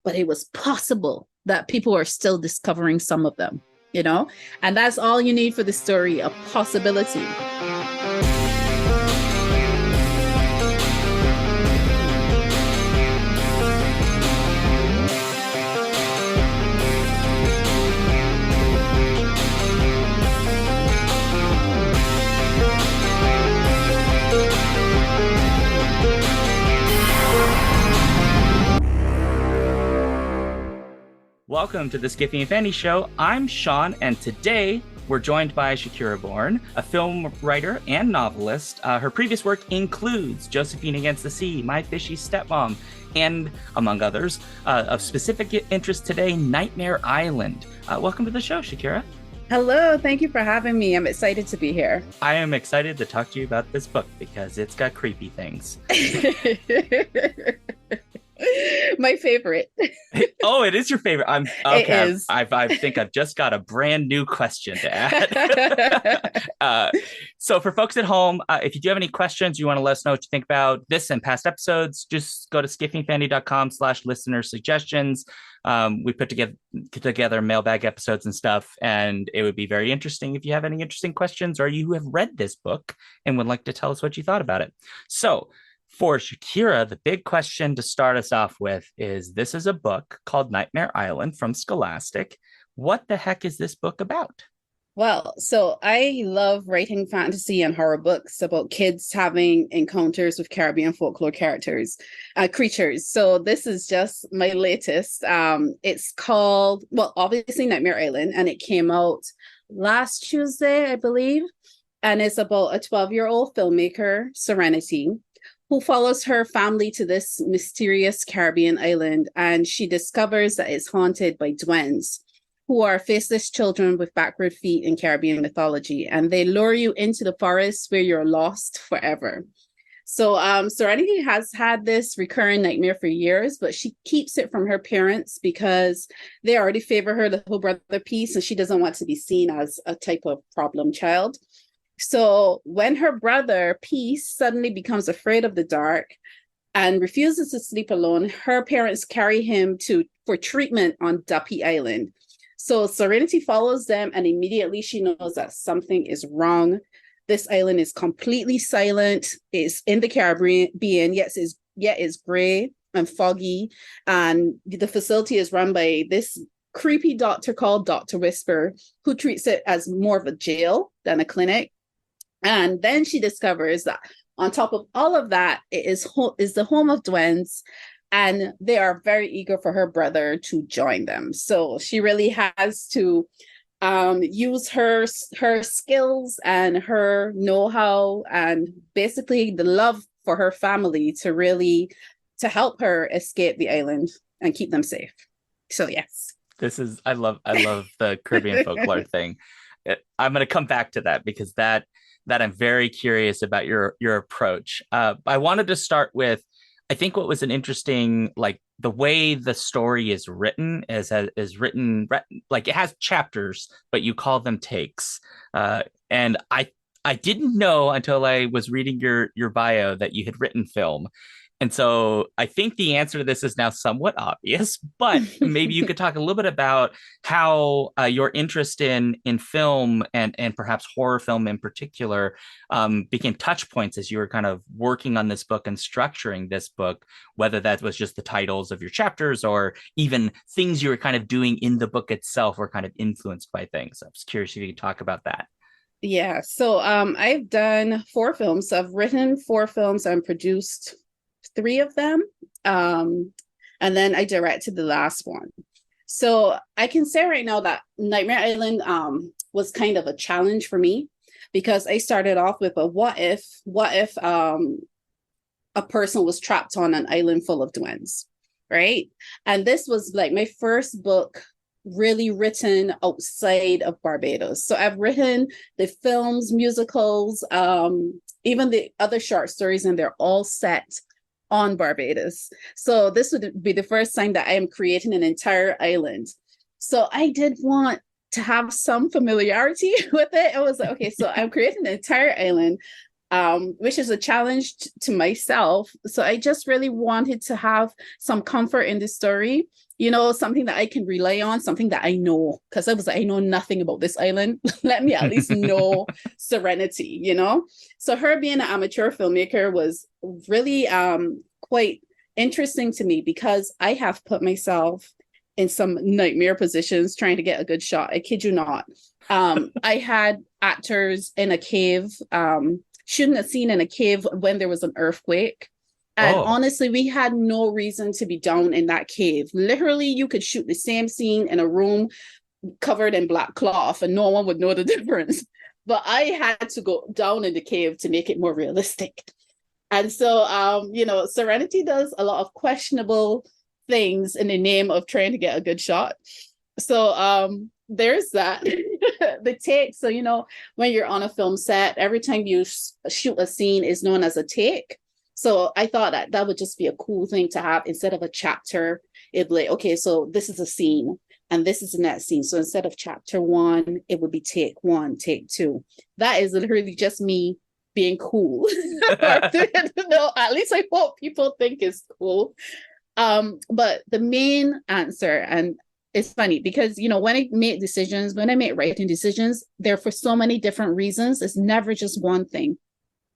but it was possible that people are still discovering some of them, you know? And that's all you need for the story, a possibility. Welcome to the Skiffy and Fanny Show. I'm Sean, and today we're joined by Shakirah Bourne, a film writer and novelist. Her previous work includes Josephine Against the Sea, My Fishy Stepmom, and, among others, of specific interest today, Nightmare Island. Welcome to the show, Shakirah. Hello, thank you for having me. I'm excited to be here. I am excited to talk to you about this book because it's got creepy things. My favorite. Oh, it is your favorite. I'm okay. It is. I think I've just got a brand new question to add. So for folks at home, if you do have any questions, you want to let us know what you think about this and past episodes, just go to skiffyandfanny.com/listener suggestions. We put together mailbag episodes and stuff, and it would be very interesting if you have any interesting questions or you have read this book and would like to tell us what you thought about it. So for Shakirah, the big question to start us off with is, this is a book called Nightmare Island from Scholastic. What the heck is this book about? Well, so I love writing fantasy and horror books about kids having encounters with Caribbean folklore creatures. So this is just my latest. It's called, well, obviously Nightmare Island, and it came out last Tuesday, I believe. And it's about a 12-year-old filmmaker, Serenity, who follows her family to this mysterious Caribbean island, and she discovers that it's haunted by duendes, who are faceless children with backward feet in Caribbean mythology, and they lure you into the forest where you're lost forever. So Serenity has had this recurring nightmare for years, but she keeps it from her parents because they already favor her little brother Peace, and she doesn't want to be seen as a type of problem child. So when her brother Peace suddenly becomes afraid of the dark and refuses to sleep alone, her parents carry him for treatment on Duppy Island. So Serenity follows them, and immediately she knows that something is wrong. This island is completely silent. It's in the Caribbean, yet it's gray and foggy. And the facility is run by this creepy doctor called Dr. Whisper, who treats it as more of a jail than a clinic. And then she discovers that on top of all of that, it is the home of duendes, and they are very eager for her brother to join them. So she really has to use her skills and her know-how and basically the love for her family to help her escape the island and keep them safe. So yes. I love the Caribbean folklore thing. I'm going to come back to that because that I'm very curious about your approach. I wanted to start with, I think what was an interesting, like the way the story is written is written like it has chapters, but you call them takes. And I didn't know until I was reading your bio that you had written film. And so I think the answer to this is now somewhat obvious, but maybe you could talk a little bit about how your interest in film and perhaps horror film in particular became touch points as you were kind of working on this book and structuring this book, whether that was just the titles of your chapters or even things you were kind of doing in the book itself were kind of influenced by things. I was curious if you could talk about that. Yeah, so I've done 4 films. So I've written 4 films and produced 3 of them. And then I directed the last one. So I can say right now that Nightmare Island was kind of a challenge for me because I started off with a what if a person was trapped on an island full of duendes, right? And this was like my first book really written outside of Barbados. So I've written the films, musicals, even the other short stories, and they're all set on Barbados. So this would be the first time that I am creating an entire island. So I did want to have some familiarity with it. I was like, okay, so I'm creating an entire island. which is a challenge to myself. So I just really wanted to have some comfort in the story, something that I can rely on, something that I know, because I was like, I know nothing about this island. Let me at least know Serenity. So her being an amateur filmmaker was really quite interesting to me because I have put myself in some nightmare positions trying to get a good shot. I kid you not. I had actors in a cave, shooting a scene in a cave when there was an earthquake. And Oh, honestly, we had no reason to be down in that cave. Literally, you could shoot the same scene in a room covered in black cloth and no one would know the difference. But I had to go down in the cave to make it more realistic. And so, Serenity does a lot of questionable things in the name of trying to get a good shot. So there's that. The take. So, when you're on a film set, every time you shoot a scene is known as a take. So I thought that would just be a cool thing to have instead of a chapter. It'd be like, okay, so this is a scene and this is the next scene. So instead of chapter 1, it would be take 1, take 2. That is literally just me being cool. At least I hope people think it's cool. But the main answer, and it's funny because when I make writing decisions, they're for so many different reasons. It's never just one thing.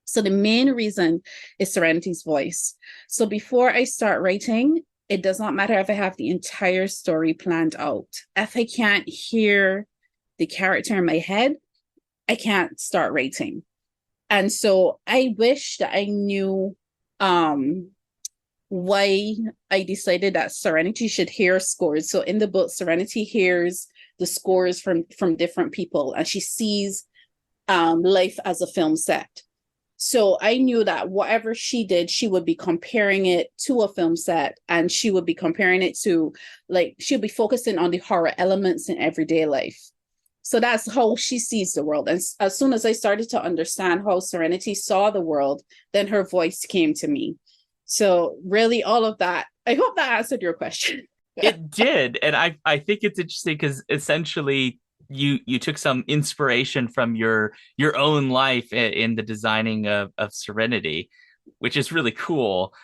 So the main reason is Serenity's voice. So before I start writing, it does not matter if I have the entire story planned out. If I can't hear the character in my head, I can't start writing. And so I wish that I knew why I decided that Serenity should hear scores. So in the book, Serenity hears the scores from different people and she sees life as a film set. So I knew that whatever she did, she would be comparing it to a film set and she would be comparing it to, like, she'll be focusing on the horror elements in everyday life. So that's how she sees the world. And as soon as I started to understand how Serenity saw the world, then her voice came to me. So really all of that, I hope that answered your question. it did. And I think it's interesting because essentially you took some inspiration from your own life in the designing of Serenity, which is really cool.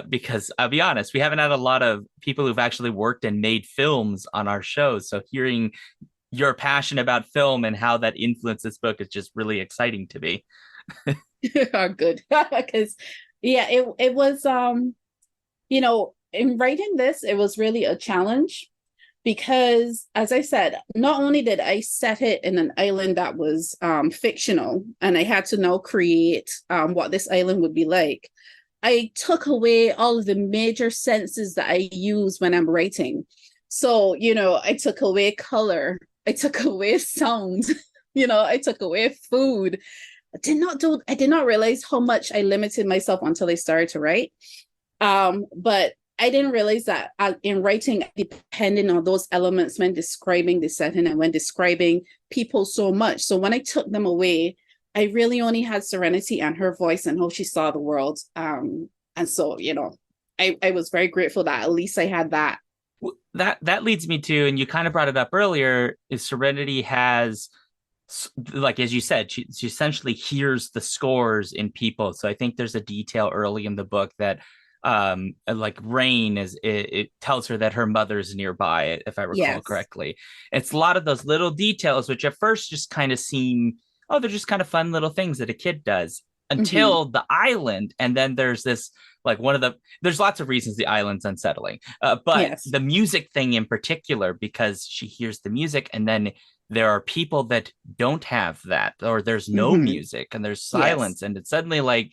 Because I'll be honest, we haven't had a lot of people who've actually worked and made films on our show. So hearing your passion about film and how that influenced this book is just really exciting to me. Are good. Because yeah, it was in writing this, it was really a challenge because, as I said, not only did I set it in an island that was fictional, and I had to now create what this island would be like, I took away all of the major senses that I use when I'm writing. So, I took away color, I took away sound, I took away food. I did not realize how much I limited myself until I started to write. But I didn't realize that in writing, depending on those elements when describing the setting and when describing people so much. So when I took them away, I really only had Serenity and her voice and how she saw the world. And so, I was very grateful that at least I had that. That leads me to, and you kind of brought it up earlier, is Serenity has, like as you said, she essentially hears the scores in people. So I think there's a detail early in the book that like Rain it tells her that her mother's nearby, if I recall Yes. correctly. It's a lot of those little details which at first just kind of seem, oh, they're just kind of fun little things that a kid does until the island. And then there's this, like, there's lots of reasons the island's unsettling, but Yes. the music thing in particular, because she hears the music and then there are people that don't have that, or there's no music and there's Yes. silence, and it's suddenly like,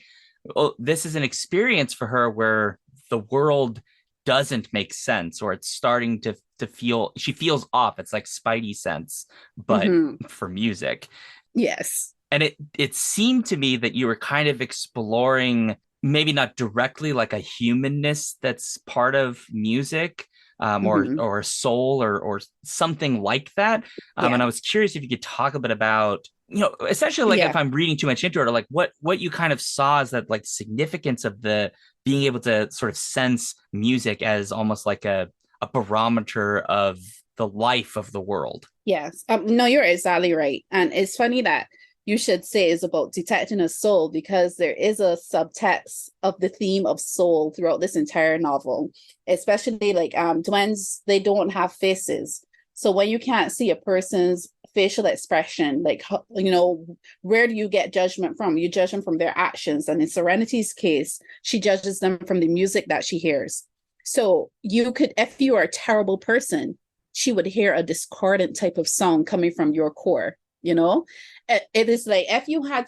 well, this is an experience for her where the world doesn't make sense, or it's starting to feel, she feels off. It's like Spidey sense, but for music. Yes. And it seemed to me that you were kind of exploring, maybe not directly, like a humanness that's part of music, or soul, or something like that. And Yeah. I was curious if you could talk a bit about, essentially, like, Yeah. if I'm reading too much into it, or like what you kind of saw as that, like, significance of the being able to sort of sense music as almost like a barometer of the life of the world. Yes. No, you're exactly right. And it's funny that you should say, is about detecting a soul, because there is a subtext of the theme of soul throughout this entire novel, especially like twins, they don't have faces. So when you can't see a person's facial expression, like, where do you get judgment from? You judge them from their actions. And in Serenity's case, she judges them from the music that she hears. So you could, if you are a terrible person, she would hear a discordant type of song coming from your core, you know? It is like, if you had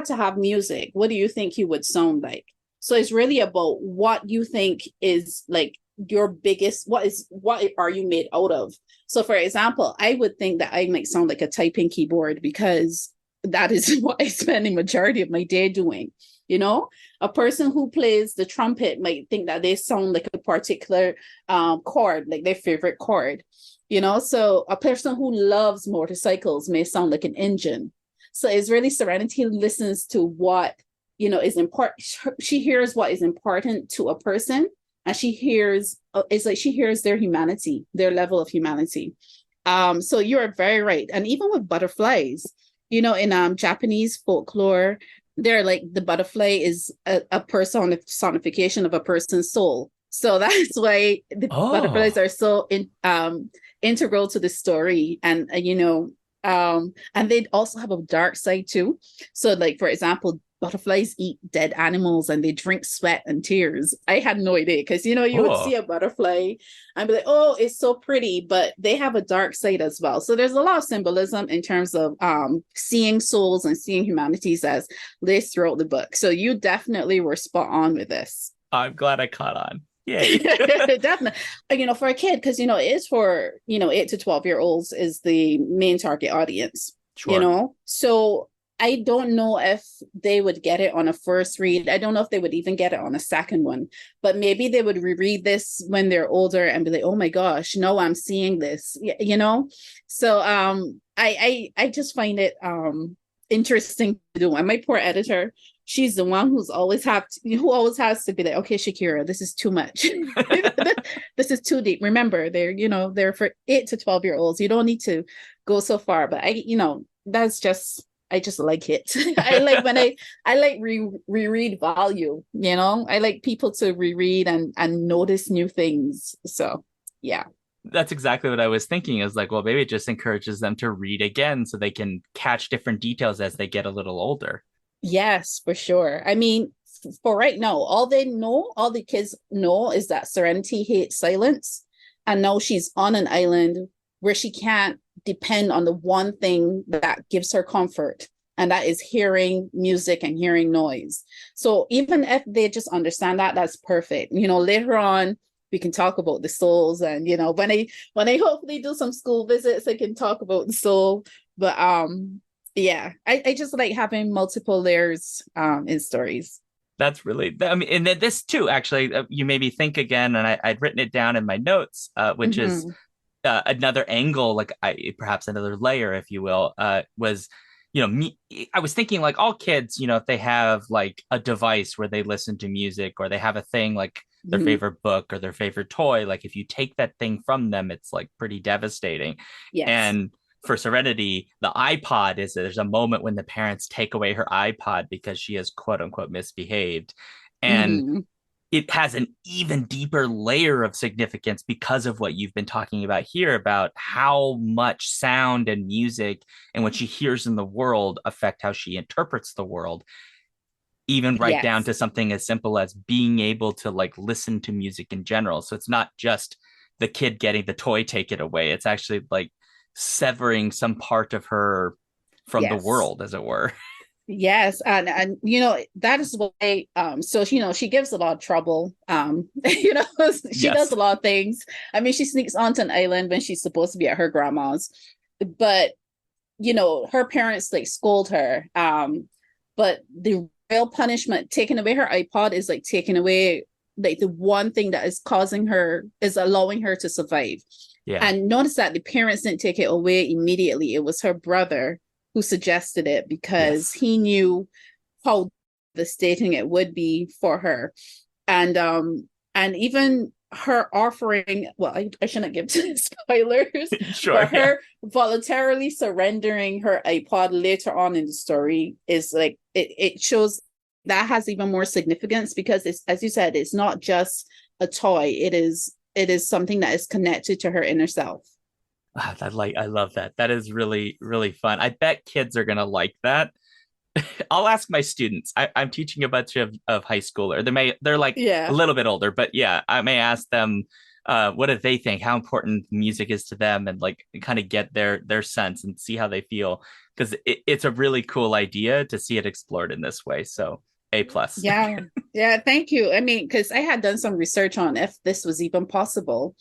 to have music, what do you think you would sound like? So it's really about what you think is like your biggest, what are you made out of? So for example, I would think that I might sound like a typing keyboard, because that is what I spend the majority of my day doing. You know, a person who plays the trumpet might think that they sound like a particular chord, like their favorite chord. You know, so a person who loves motorcycles may sound like an engine. So it's really, Serenity listens to what, is important. She hears what is important to a person, and she hears, it's like she hears their humanity, their level of humanity. So you're very right. And even with butterflies, in Japanese folklore, they're like, the butterfly is a personification of a person's soul. So that's why the butterflies are so integral to the story. And and they also have a dark side too. So like, for example, butterflies eat dead animals and they drink sweat and tears. I had no idea, because you would see a butterfly and be like, oh, it's so pretty, but they have a dark side as well. So there's a lot of symbolism in terms of seeing souls and seeing humanities as laced throughout the book. So you definitely were spot on with this. I'm glad I caught on. Yay. Definitely. For a kid, because it is for 8 to 12-year-olds is the main target audience. Sure. So I don't know if they would get it on a first read. I don't know if they would even get it on a second one, but maybe they would reread this when they're older and be like, oh my gosh, no, I'm seeing this, So I just find it interesting to do. And my poor editor, she's the one who always has to be like, okay, Shakirah, this is too much. This is too deep. Remember, they're for 8 to 12-year-olds. You don't need to go so far. But that's just, I just like it. I like when I like reread value, I like people to reread and notice new things. So yeah. That's exactly what I was thinking, is like, well, maybe it just encourages them to read again so they can catch different details as they get a little older. Yes, for sure. I mean, for right now, all the kids know is that Serenity hates silence. And now she's on an island where she can't depend on the one thing that gives her comfort, and that is hearing music and hearing noise. So even if they just understand that, that's perfect. Later on, we can talk about the souls, and when I hopefully do some school visits, I can talk about the soul. But yeah, I just like having multiple layers in stories. That's really, I mean, and this too, actually, you made me think again, and I'd written it down in my notes, which is another angle, like perhaps another layer, if you will, was, I was thinking like all kids, if they have like a device where they listen to music, or they have a thing like their favorite book or their favorite toy, like if you take that thing from them, it's like pretty devastating. Yes. And for Serenity, the iPod there's a moment when the parents take away her iPod because she has quote unquote misbehaved. And it has an even deeper layer of significance because of what you've been talking about here, about how much sound and music and what she hears in the world affect how she interprets the world, even right down to something as simple as being able to like listen to music in general. So it's not just the kid getting the toy taken away. It's actually like severing some part of her from the world, as it were. Yes, and that is why so she gives a lot of trouble. She does a lot of things. I mean, she sneaks onto an island when she's supposed to be at her grandma's, but her parents like scold her. But the real punishment, taking away her iPod, is like taking away like the one thing that is allowing her to survive. And notice that the parents didn't take it away immediately. It was her brother who suggested it, because he knew how devastating it would be for her. And even her offering, well, I shouldn't give spoilers, Sure, but yeah. her voluntarily surrendering her iPod later on in the story is like it shows that has even more significance because it's, as you said, it's not just a toy. It is something that is connected to her inner self. I love that. That is really, really fun. I bet kids are gonna like that. I'll ask my students. I'm teaching a bunch of high schooler. They're like a Yeah. little bit older, but yeah, I may ask them what do they think, how important music is to them, and like kind of get their sense and see how they feel. Because it's a really cool idea to see it explored in this way. So A plus. Yeah. Yeah. Thank you. I mean, because I had done some research on if this was even possible.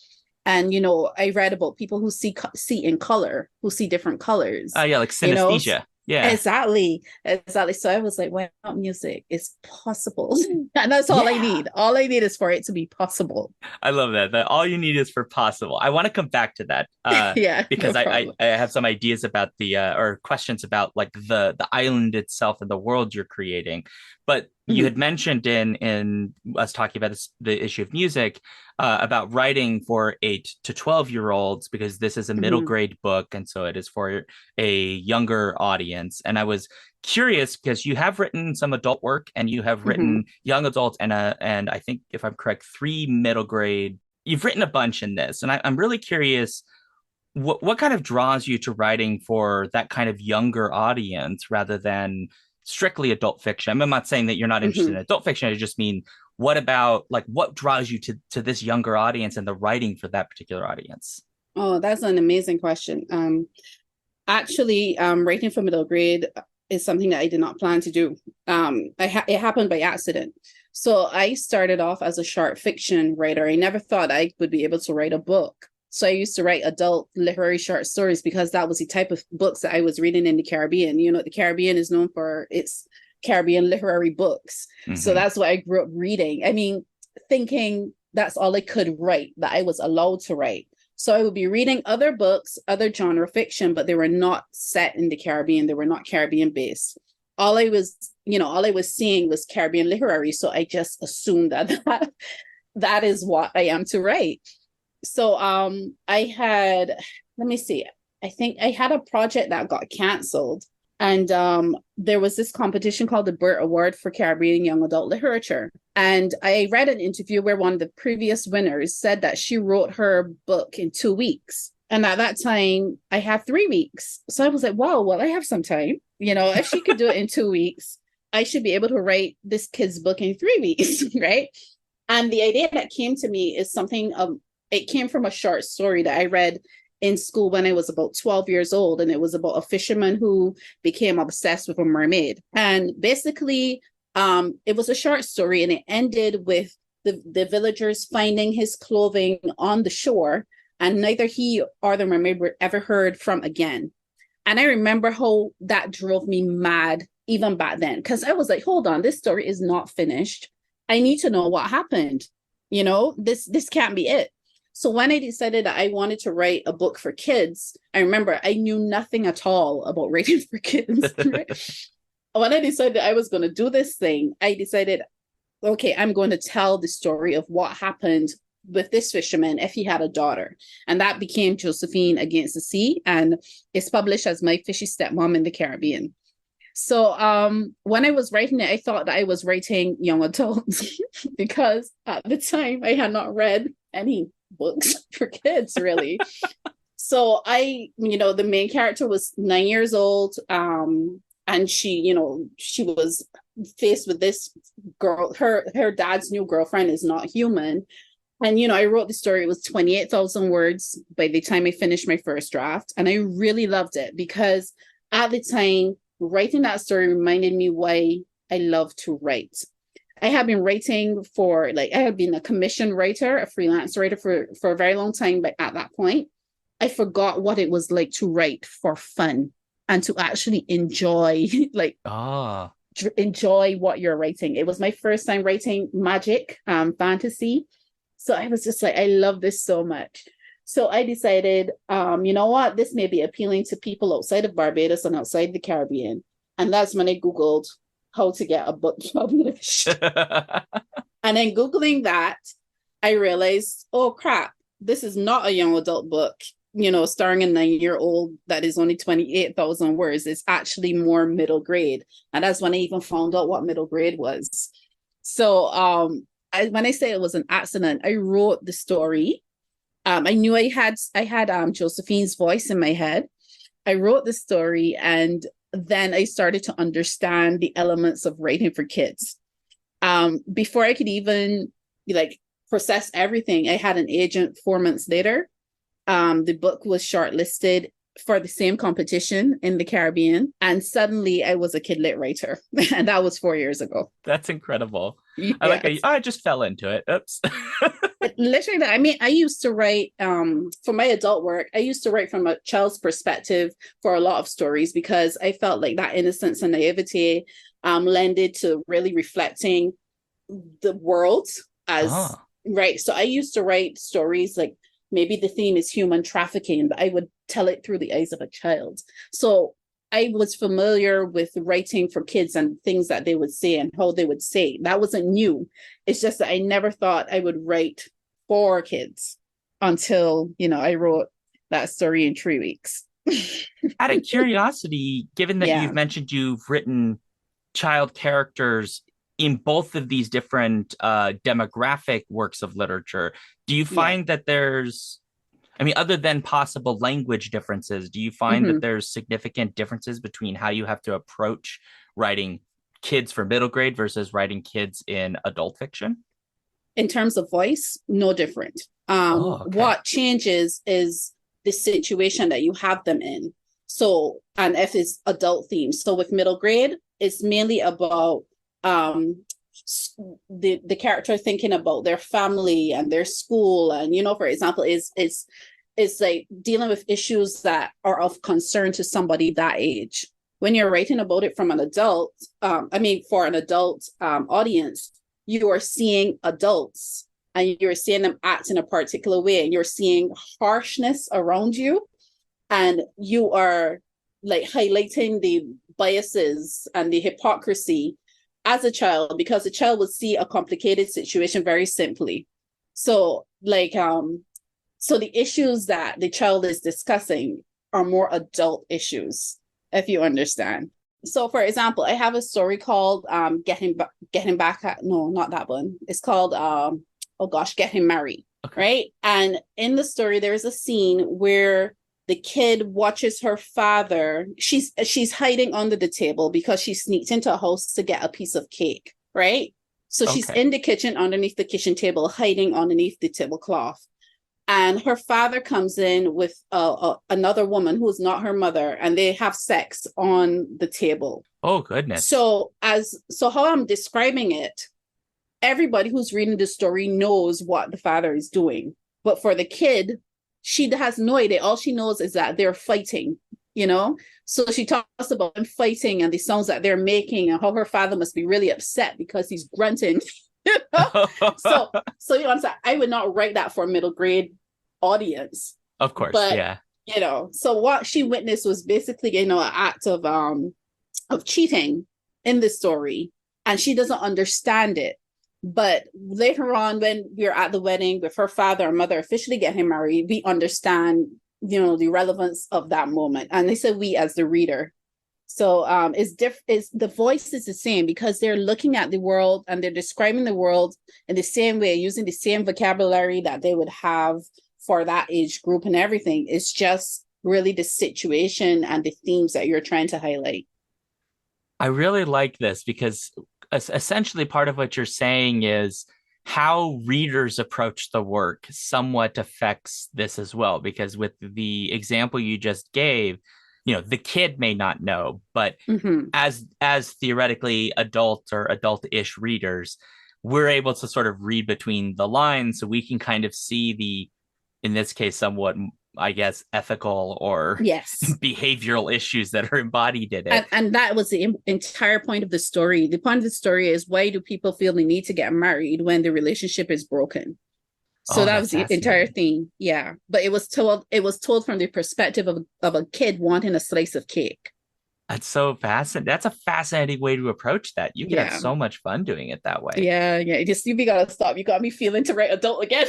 And, I read about people who see in color, who see different colors, Yeah, like you know? synesthesia. Yeah. Exactly. Exactly. So I was like, why not music? It's possible. And that's all I Yeah. need. All I need is for it to be possible. I love that. That all you need is for possible. I want to come back to that Yeah, no because problem. I have some ideas about the or questions about like the island itself and the world you're creating. But you had Mhm, mentioned in us talking about the issue of music about writing for 8 to 12 year olds because this is a middle mhm, grade book and so it is for a younger audience. And I was curious because you have written some adult work and you have mhm. written young adults and I think if I'm correct, 3 middle grade. You've written a bunch in this, and I'm really curious what kind of draws you to writing for that kind of younger audience rather than strictly adult fiction. I'm not saying that you're not interested in Mhm. adult fiction. I just mean what about like what draws you to this younger audience and the writing for that particular audience? Oh, that's an amazing question. Actually, writing for middle grade is something that I did not plan to do. It happened by accident. So I started off as a short fiction writer. I never thought I would be able to write a book. So I used to write adult literary short stories because that was the type of books that I was reading in the Caribbean. The Caribbean is known for its Caribbean literary books. So Mm-hmm. that's what I grew up reading. I mean, thinking that's all I could write, that I was allowed to write. So I would be reading other books, other genre fiction, but they were not set in the Caribbean. They were not Caribbean based. All I was seeing was Caribbean literary. So I just assumed that is what I am to write. So I had, let me see, I think I had a project that got canceled. And there was this competition called the Burt Award for Caribbean Young Adult Literature. And I read an interview where one of the previous winners said that she wrote her book in 2 weeks. And at that time, I had 3 weeks. So I was like, wow, well, I have some time. If she could do it in 2 weeks, I should be able to write this kid's book in 3 weeks, right? And the idea that came to me is it came from a short story that I read in school when I was about 12 years old. And it was about a fisherman who became obsessed with a mermaid. And basically, it was a short story and it ended with the villagers finding his clothing on the shore. And neither he or the mermaid were ever heard from again. And I remember how that drove me mad even back then, because I was like, hold on, this story is not finished. I need to know what happened. This can't be it. So when I decided that I wanted to write a book for kids, I remember I knew nothing at all about writing for kids. Right? When I decided I was going to do this thing, I decided, okay, I'm going to tell the story of what happened with this fisherman if he had a daughter. And that became Josephine Against the Sea. And it's published as My Fishy Stepmom in the Caribbean. So when I was writing it, I thought that I was writing young adults because at the time I had not read any books for kids really. So the main character was 9 years old. And she was faced with this girl. Her dad's new girlfriend is not human. And I wrote the story. It was 28,000 words by the time I finished my first draft. And I really loved it because at the time, writing that story reminded me why I love to write. I have been writing I have been a commission writer, a freelance writer for a very long time. But at that point, I forgot what it was like to write for fun and to actually enjoy, Ah, enjoy what you're writing. It was my first time writing magic, fantasy. So I was just like, I love this so much. So I decided, you know what, this may be appealing to people outside of Barbados and outside the Caribbean. And that's when I Googled how to get a book published. And then Googling that, I realized, oh crap, this is not a young adult book, starring a 9-year-old that is only 28,000 words. It's actually more middle grade. And that's when I even found out what middle grade was. So when I say it was an accident, I wrote the story. I knew I had Josephine's voice in my head. I wrote the story, and then I started to understand the elements of writing for kids. Before I could even process everything, I had an agent 4 months later. The book was shortlisted for the same competition in the Caribbean, and suddenly I was a kid lit writer, and that was 4 years ago. That's incredible. Yes. I just fell into it. Oops. Literally, I mean, I used to write for my adult work. I used to write from a child's perspective for a lot of stories because I felt like that innocence and naivety lended to really reflecting the world as right. So I used to write stories like maybe the theme is human trafficking, but I would tell it through the eyes of a child. So I was familiar with writing for kids and things that they would say and how they would say. That wasn't new. It's just that I never thought I would write for kids until, I wrote that story in 3 weeks. Out of curiosity, given that you've mentioned you've written child characters in both of these different demographic works of literature, do you find that there's, other than possible language differences, do you find that there's significant differences between how you have to approach writing kids for middle grade versus writing kids in adult fiction? In terms of voice, no different. What changes is the situation that you have them in. So, and if it's adult themes. So with middle grade, it's mainly about the character thinking about their family and their school, and for example, is like dealing with issues that are of concern to somebody that age. When you're writing about it from an adult, for an adult audience, you are seeing adults and you're seeing them act in a particular way, and you're seeing harshness around you, and you are like highlighting the biases and the hypocrisy as a child, because the child would see a complicated situation very simply. So so the issues that the child is discussing are more adult issues, if you understand. So for example, I have a story called Getting Back at, no, not that one. It's called Getting Married. Okay. Right. And in the story, there's a scene where the kid watches her father. She's hiding under the table because she sneaked into a house to get a piece of cake. Right. So she's in the kitchen underneath the kitchen table, hiding underneath the tablecloth. And her father comes in with another woman who is not her mother, and they have sex on the table. Oh, goodness. So how I'm describing it, everybody who's reading the story knows what the father is doing. But for the kid, she has no idea. All she knows is that they're fighting, So she talks about them fighting and the sounds that they're making, and how her father must be really upset because he's grunting. So I would not write that for a middle grade audience. Of course, but, yeah. So what she witnessed was basically, an act of cheating in the story, and she doesn't understand it. But later on, when we're at the wedding with her father and mother officially getting married, we understand, the relevance of that moment. And they said we as the reader. So the voice is the same because they're looking at the world and they're describing the world in the same way, using the same vocabulary that they would have for that age group and everything. It's just really the situation and the themes that you're trying to highlight. I really like this because essentially part of what you're saying is how readers approach the work somewhat affects this as well. Because with the example you just gave, the kid may not know, but as theoretically adult or adult-ish readers, we're able to sort of read between the lines, so we can kind of see in this case, somewhat, I guess, ethical or behavioral issues that are embodied in it. And that was the entire point of the story. The point of the story is, why do people feel the need to get married when the relationship is broken? So that was the entire theme. Yeah. But it was told from the perspective of a kid wanting a slice of cake. That's so fascinating. That's a fascinating way to approach that. You could have Yeah. so much fun doing it that way. Yeah, yeah. Just you gotta stop. You got me feeling to write adult again.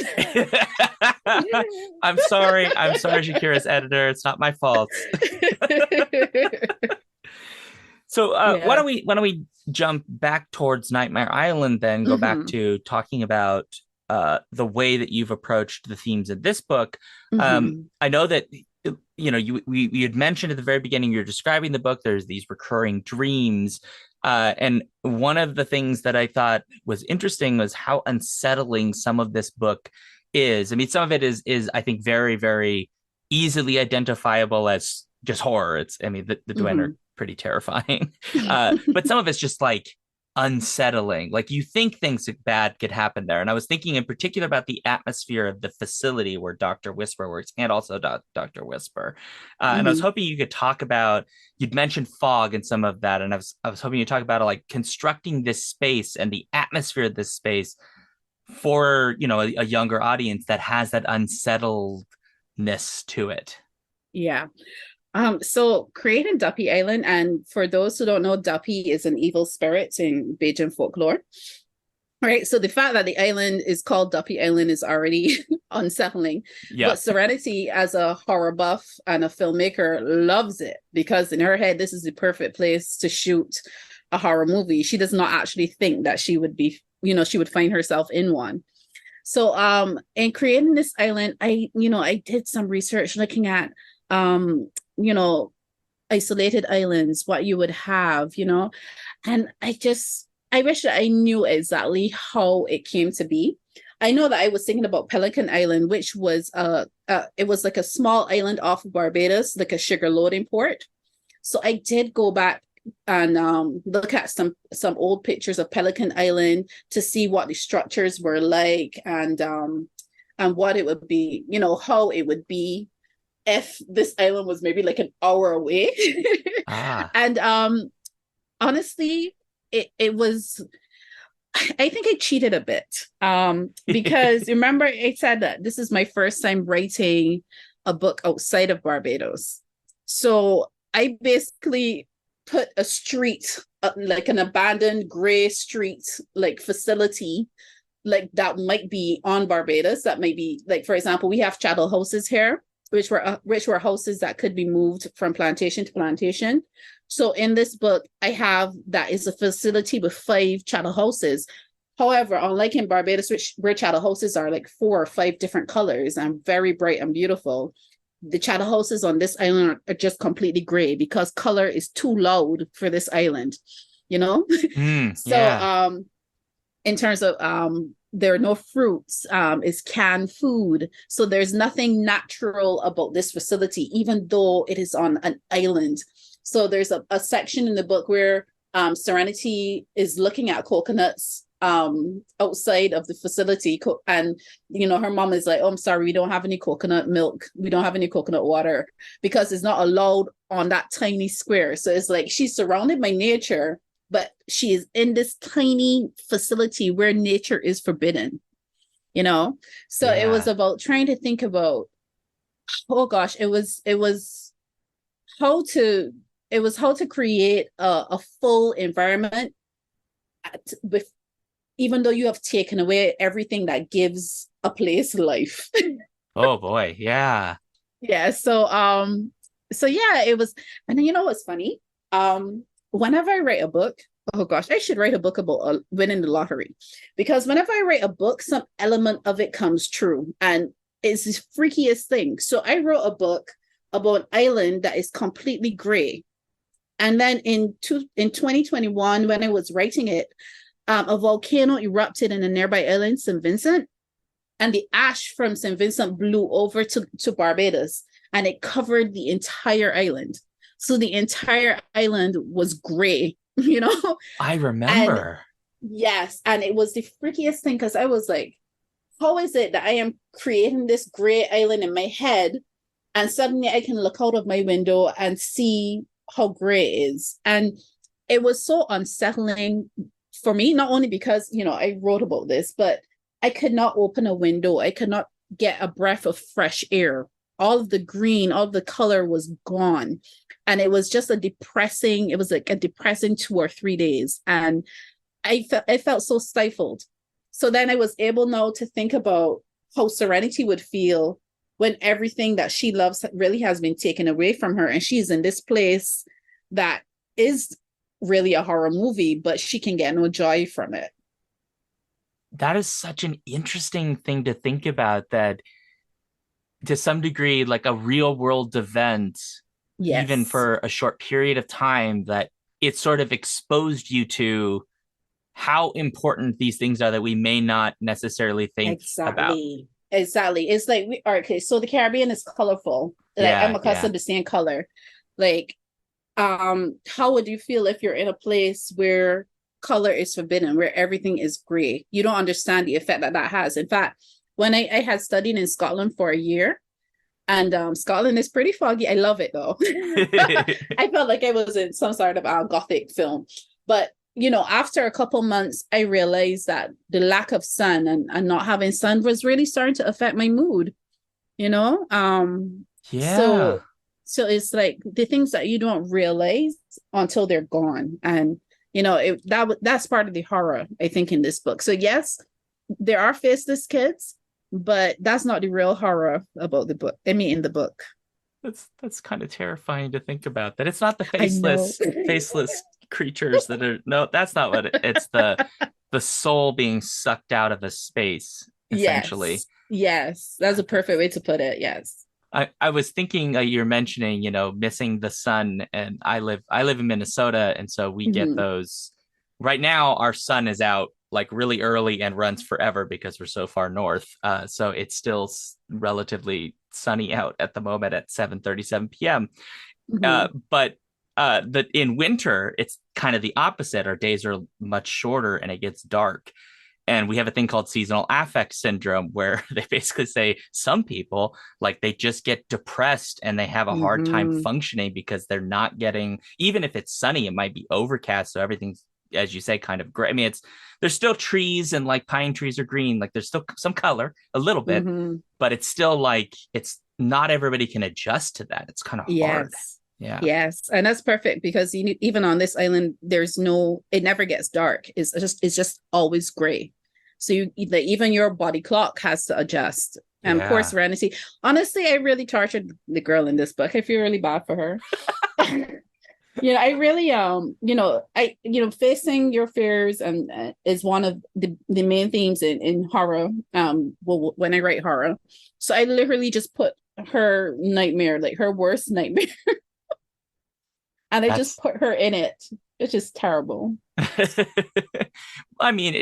I'm sorry. I'm sorry, Shakirah's editor. It's not my fault. So Yeah. why don't we jump back towards Nightmare Island, then go back Hmm. to talking about the way that you've approached the themes of this book. Hmm. I know that we had mentioned at the very beginning you're describing the book. There's these recurring dreams, and one of the things that I thought was interesting was how unsettling some of this book is. I mean, some of it is I think very easily identifiable as just horror. It's I mean the Dwayne are Hmm. pretty terrifying. But some of it's just like unsettling. Like you think things bad could happen there. And I was thinking in particular about the atmosphere of the facility where Dr. Whisper works and also Dr. Whisper. And I was Hmm. hoping you could talk about, you'd mentioned fog and some of that. And I was hoping you talk about like constructing this space and the atmosphere of this space for, a younger audience that has that unsettledness to it. Yeah. So creating Duppy Island, and for those who don't know, Duppy is an evil spirit in Bajan folklore. Right. So the fact that the island is called Duppy Island is already unsettling. Yeah. But Serenity, as a horror buff and a filmmaker, loves it because in her head, this is the perfect place to shoot a horror movie. She does not actually think that she would be, she would find herself in one. So in creating this island, I did some research looking at you know, isolated islands, what you would have, and I wish that I knew exactly how it came to be. I know that I was thinking about Pelican Island, which was it was like a small island off of Barbados, like a sugar loading port. So I did go back and look at some old pictures of Pelican Island to see what the structures were like and what it would be, how it would be if this island was maybe like an hour away. Ah. And honestly, it was I think I cheated a bit. Because remember I said that this is my first time writing a book outside of Barbados. So I basically put a street, like an abandoned gray street, like facility, like that might be on Barbados. That might be like, for example, we have chattel houses here, which were houses that could be moved from plantation to plantation. So in this book, I have that is a facility with 5 chattel houses. However, unlike in Barbados, where chattel houses are like 4 or 5 different colors and very bright and beautiful, the chattel houses on this island are just completely gray because color is too loud for this island, you know? So Yeah. in terms of there are no fruits, it's canned food. So there's nothing natural about this facility, even though it is on an island. So there's a section in the book where Serenity is looking at coconuts outside of the facility, and her mom is like, oh, I'm sorry, we don't have any coconut milk, we don't have any coconut water, because it's not allowed on that tiny square. So it's like she's surrounded by nature, but she is in this tiny facility where nature is forbidden, so it was Yeah. about trying to think about, oh gosh, it was how to how to create a full environment with, even though you have taken away everything that gives a place life. Oh boy. Yeah. Yeah. So yeah, it was. And then you know what's funny? Whenever I write a book, oh gosh, I should write a book about winning the lottery, because whenever I write a book, some element of it comes true, and it's the freakiest thing. So I wrote a book about an island that is completely gray, and then in 2021, when I was writing it, a volcano erupted in a nearby island, St. Vincent, and the ash from St. Vincent blew over to Barbados, and it covered the entire island. So the entire island was gray, I And remember. yes, and it was the freakiest thing because I was like, how is it that I am creating this gray island in my head, and suddenly I can look out of my window and see how gray it is? And it was so unsettling for me, not only because, I wrote about this, but I could not open a window. I could not get a breath of fresh air all of the green, all of the color was gone. And it was just it was like a depressing 2 or 3 days. And I felt so stifled. So then I was able now to think about how Serenity would feel when everything that she loves really has been taken away from her. And she's in this place that is really a horror movie, but she can get no joy from it. That is such an interesting thing to think about, that to some degree, like a real world event, even Yes, for a short period of time, that it sort of exposed you to how important these things are that we may not necessarily think about. exactly. Exactly. It's like we are okay. So the Caribbean is colorful. Like I'm Yeah, yeah. accustomed to seeing color. Like, how would you feel if you're in a place where color is forbidden, where everything is gray? You don't understand the effect that that has. In fact, when I had studied in Scotland for a year, and Scotland is pretty foggy. I love it though. I felt like I was in some sort of gothic film. But after a couple months, I realized that the lack of sun and not having sun was really starting to affect my mood. You know, Yeah. so it's like the things that you don't realize until they're gone, and that's part of the horror I think in this book. So yes, there are faceless kids, but that's not the real horror about the book. I mean, in the book. That's kind of terrifying to think about. That it's not the I know. faceless creatures that are, no, that's not what it's the soul being sucked out of a space, essentially. Yes, that's a perfect way to put it. Yes. I was thinking, you're mentioning, missing the sun, and I live in Minnesota, and so we get Hmm. those. Right now, our sun is out like really early and runs forever because we're so far north. So it's still relatively sunny out at the moment at 7:37 p.m. Hmm. But in winter, it's kind of the opposite. Our days are much shorter and it gets dark. And we have a thing called seasonal affect syndrome, where they basically say some people, like, they just get depressed and they have a hard time Hmm. functioning because they're not getting, even if it's sunny, it might be overcast. So everything's, as you say, kind of gray. I mean, there's still trees, and like pine trees are green. Like there's still some color, a little bit, Hmm. but it's still like, it's not everybody can adjust to that. It's kind of hard. Yes. Yeah. Yes, and that's perfect because even on this island, it never gets dark. It's just always gray. So even your body clock has to adjust. And poor Yeah. Serenity. Honestly, I really tortured the girl in this book. I feel really bad for her. I really facing your fears and is one of the main themes in horror. When I write horror, so I literally just put her nightmare, like her worst nightmare, and I just That's put her in it. It's just terrible. I mean,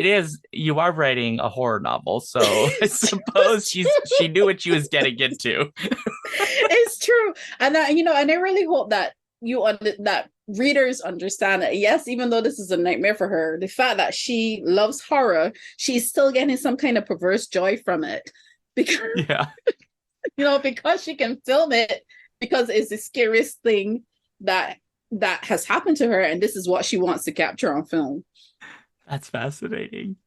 you are writing a horror novel, so I suppose she knew what she was getting into. It's true, and and I really hope that that readers understand that. Yes, even though this is a nightmare for her, the fact that she loves horror, she's still getting some kind of perverse joy from it, because Yeah, because she can film it, because it's the scariest thing that has happened to her, and this is what she wants to capture on film. that's fascinating.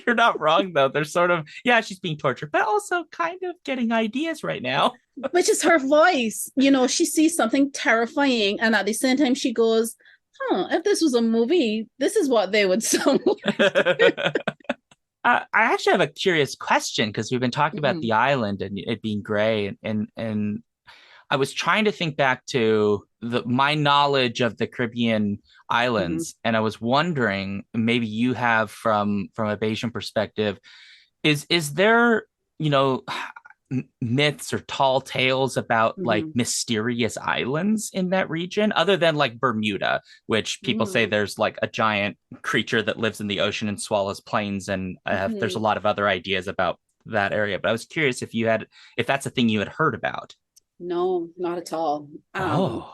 You're not wrong though. There's sort of, yeah, she's being tortured, but also kind of getting ideas right now. Which is her voice. She sees something terrifying, and at the same time, she goes, "Huh? If this was a movie, this is what they would sound like." I actually have a curious question, because we've been talking about Mhm. the island and it being gray, and I was trying to think back to my knowledge of the Caribbean Mhm. islands, and I was wondering, maybe you have from a Bayesian perspective, is there, you know myths or tall tales about like Mhm. mysterious islands in that region, other than like Bermuda, which people say Mhm. there's like a giant creature that lives in the ocean and swallows planes, and there's a Mhm. lot of other ideas about that area. But I was curious if that's a thing you had heard about. No, not at all. Oh,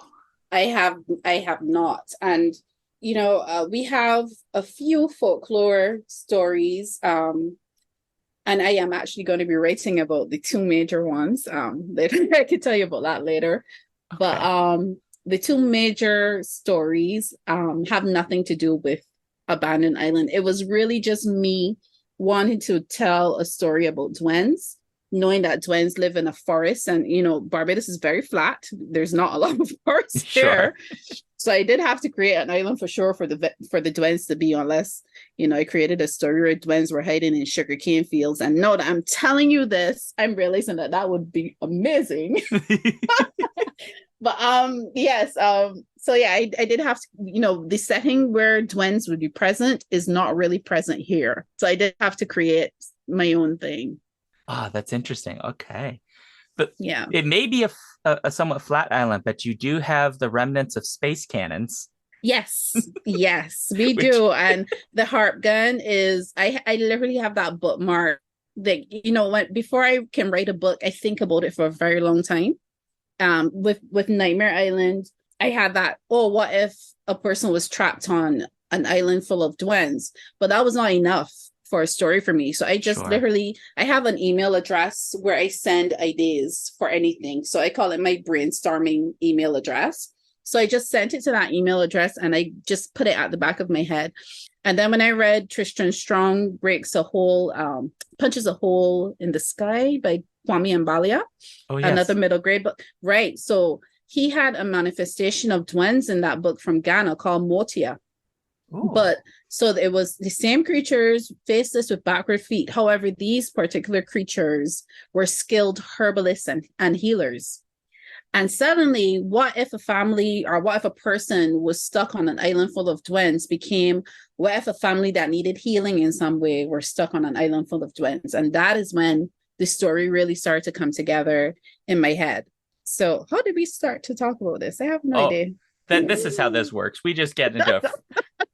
I have not, and we have a few folklore stories. And I am actually going to be writing about the two major ones. Later, I can tell you about that later. But okay. the two major stories have nothing to do with Abandoned Island. It was really just me wanting to tell a story about Dwens, knowing that Dwens live in a forest, and Barbados is very flat. There's not a lot of forests Sure. here. So I did have to create an island for sure for the Dwens to be, unless I created a story where Dwens were hiding in sugarcane fields. And no, that I'm telling you this, I'm realizing that would be amazing. But yes, so yeah, I did have to, the setting where Dwens would be present is not really present here. So I did have to create my own thing. Ah, that's interesting. Okay. But Yeah. it may be a somewhat flat island, but you do have the remnants of space cannons. Yes, yes, we Which, do. And the harp gun is, I literally have that bookmark. That before I can write a book, I think about it for a very long time. With Nightmare Island, I had that, oh, what if a person was trapped on an island full of Dwens? But that was not enough for a story for me. So I just sure. literally, I have an email address where I send ideas for anything. So I call it my brainstorming email address. So I just sent it to that email address and I just put it at the back of my head. And then when I read Tristram Strong punches a hole in the sky by Kwame Mbalia, Oh, yes. another middle grade book. Right. So he had a manifestation of Dwens in that book from Ghana called Motia. Ooh. But so it was the same creatures, faceless with backward feet. However, these particular creatures were skilled herbalists and healers. And suddenly, what if a family or what if a person was stuck on an island full of Dwens became, what if a family that needed healing in some way were stuck on an island full of Dwens? And that is when the story really started to come together in my head. So how did we start to talk about this? I have no idea. This is how this works. We just get into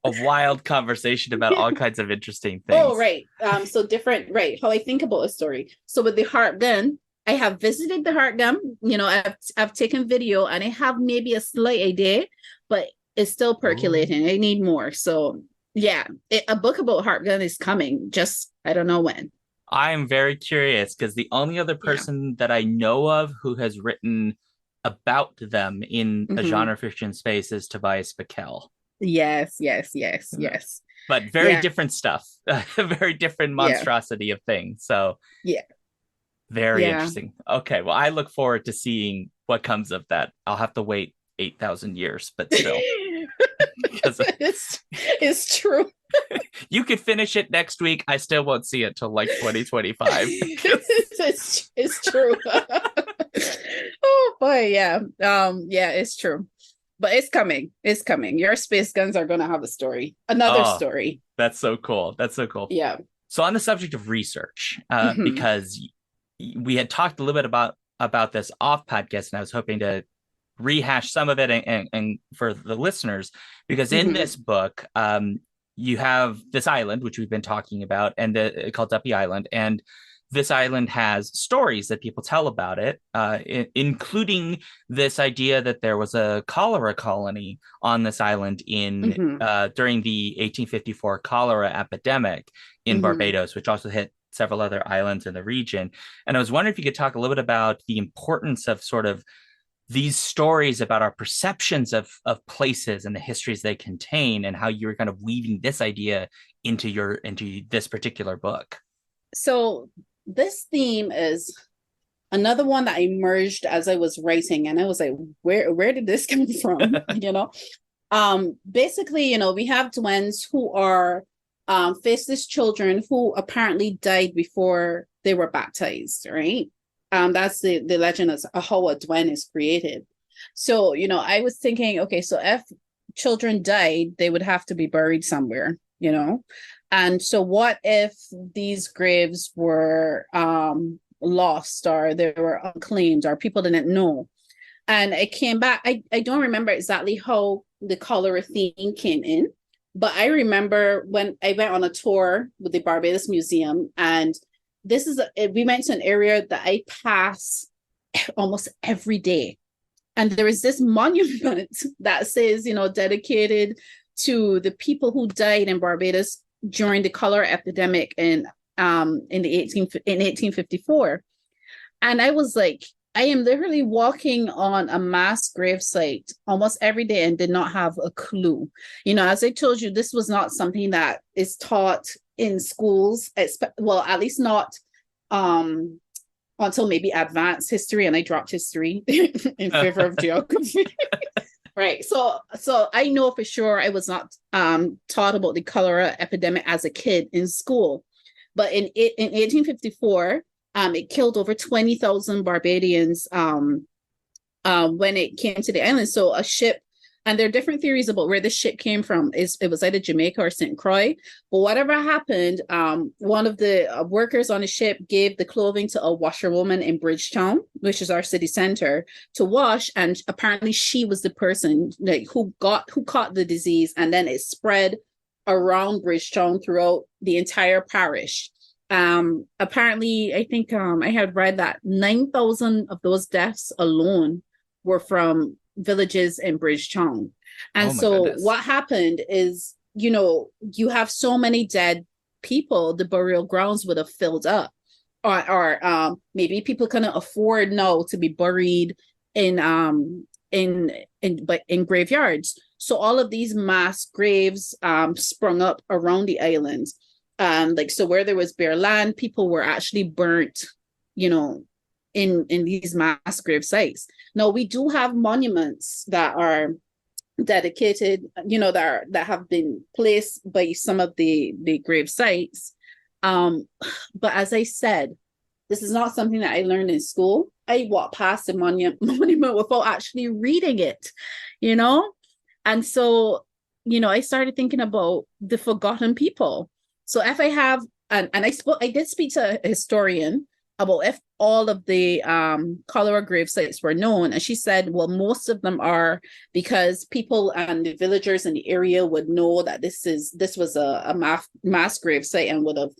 a wild conversation about all kinds of interesting things. Oh, right. So different, right. How I think about a story. So with the heart gun, I have visited the heart gun, I've taken video and I have maybe a slight idea, but it's still percolating. I need more. So yeah, a book about heart gun is coming. Just, I don't know when. I'm very curious because the only other person that I know of who has written about them in a genre fiction space is Tobias Buckell. Yes. But very different stuff, a very different monstrosity of things. So yeah, very interesting. Okay, well, I look forward to seeing what comes of that. I'll have to wait 8,000 years, but still. It's true. You could finish it next week. I still won't see it till like 2025. It's true. Oh boy, yeah. It's true. But it's coming. It's coming. Your space guns are gonna have a story. Another story. That's so cool. Yeah. So on the subject of research, because we had talked a little bit about this off podcast, and I was hoping to rehash some of it and for the listeners, because in this book, you have this island, which we've been talking about, and called Duppy Island. And this island has stories that people tell about it, including this idea that there was a cholera colony on this island during the 1854 cholera epidemic in Barbados, which also hit several other islands in the region. And I was wondering if you could talk a little bit about the importance of sort of these stories about our perceptions of places and the histories they contain, and how you're kind of weaving this idea into this particular book. So this theme is another one that emerged as I was writing, and I was like, where did this come from? Basically, we have Dwens who are faceless children who apparently died before they were baptized, right? That's the legend of how a Dwen is created. So, I was thinking, okay, so if children died, they would have to be buried somewhere, And so what if these graves were lost, or they were unclaimed, or people didn't know? And it came back. I don't remember exactly how the cholera theme came in, but I remember when I went on a tour with the Barbados Museum, and we went to an area that I pass almost every day. And there is this monument that says, dedicated to the people who died in Barbados during the cholera epidemic in 1854. And I was like, I am literally walking on a mass gravesite almost every day and did not have a clue. As I told you, this was not something that is taught in schools, well, at least not on until maybe advanced history, and I dropped history in favor of geography. Right. So I know for sure I was not taught about the cholera epidemic as a kid in school. But in 1854, it killed over 20,000 Barbadians when it came to the island. So a ship, and there are different theories about where the ship came from. It was either Jamaica or St. Croix. But whatever happened, one of the workers on the ship gave the clothing to a washerwoman in Bridgetown, which is our city center, to wash. And apparently she was the person who caught the disease, and then it spread around Bridgetown throughout the entire parish. Apparently, I think I had read that 9,000 of those deaths alone were from villages in Bridgetown. And so goodness. What happened is, you have so many dead people, the burial grounds would have filled up. Or maybe people couldn't afford now to be buried in graveyards. So all of these mass graves sprung up around the island. So where there was bare land, people were actually burnt, in these mass grave sites. Now, we do have monuments that are dedicated, that have been placed by some of the grave sites. But as I said, this is not something that I learned in school. I walked past the monument without actually reading it, And so, I started thinking about the forgotten people. So if I have, and I did speak to a historian about if all of the cholera grave sites were known. And she said, well, most of them are, because people and the villagers in the area would know that this was a mass grave site and would have,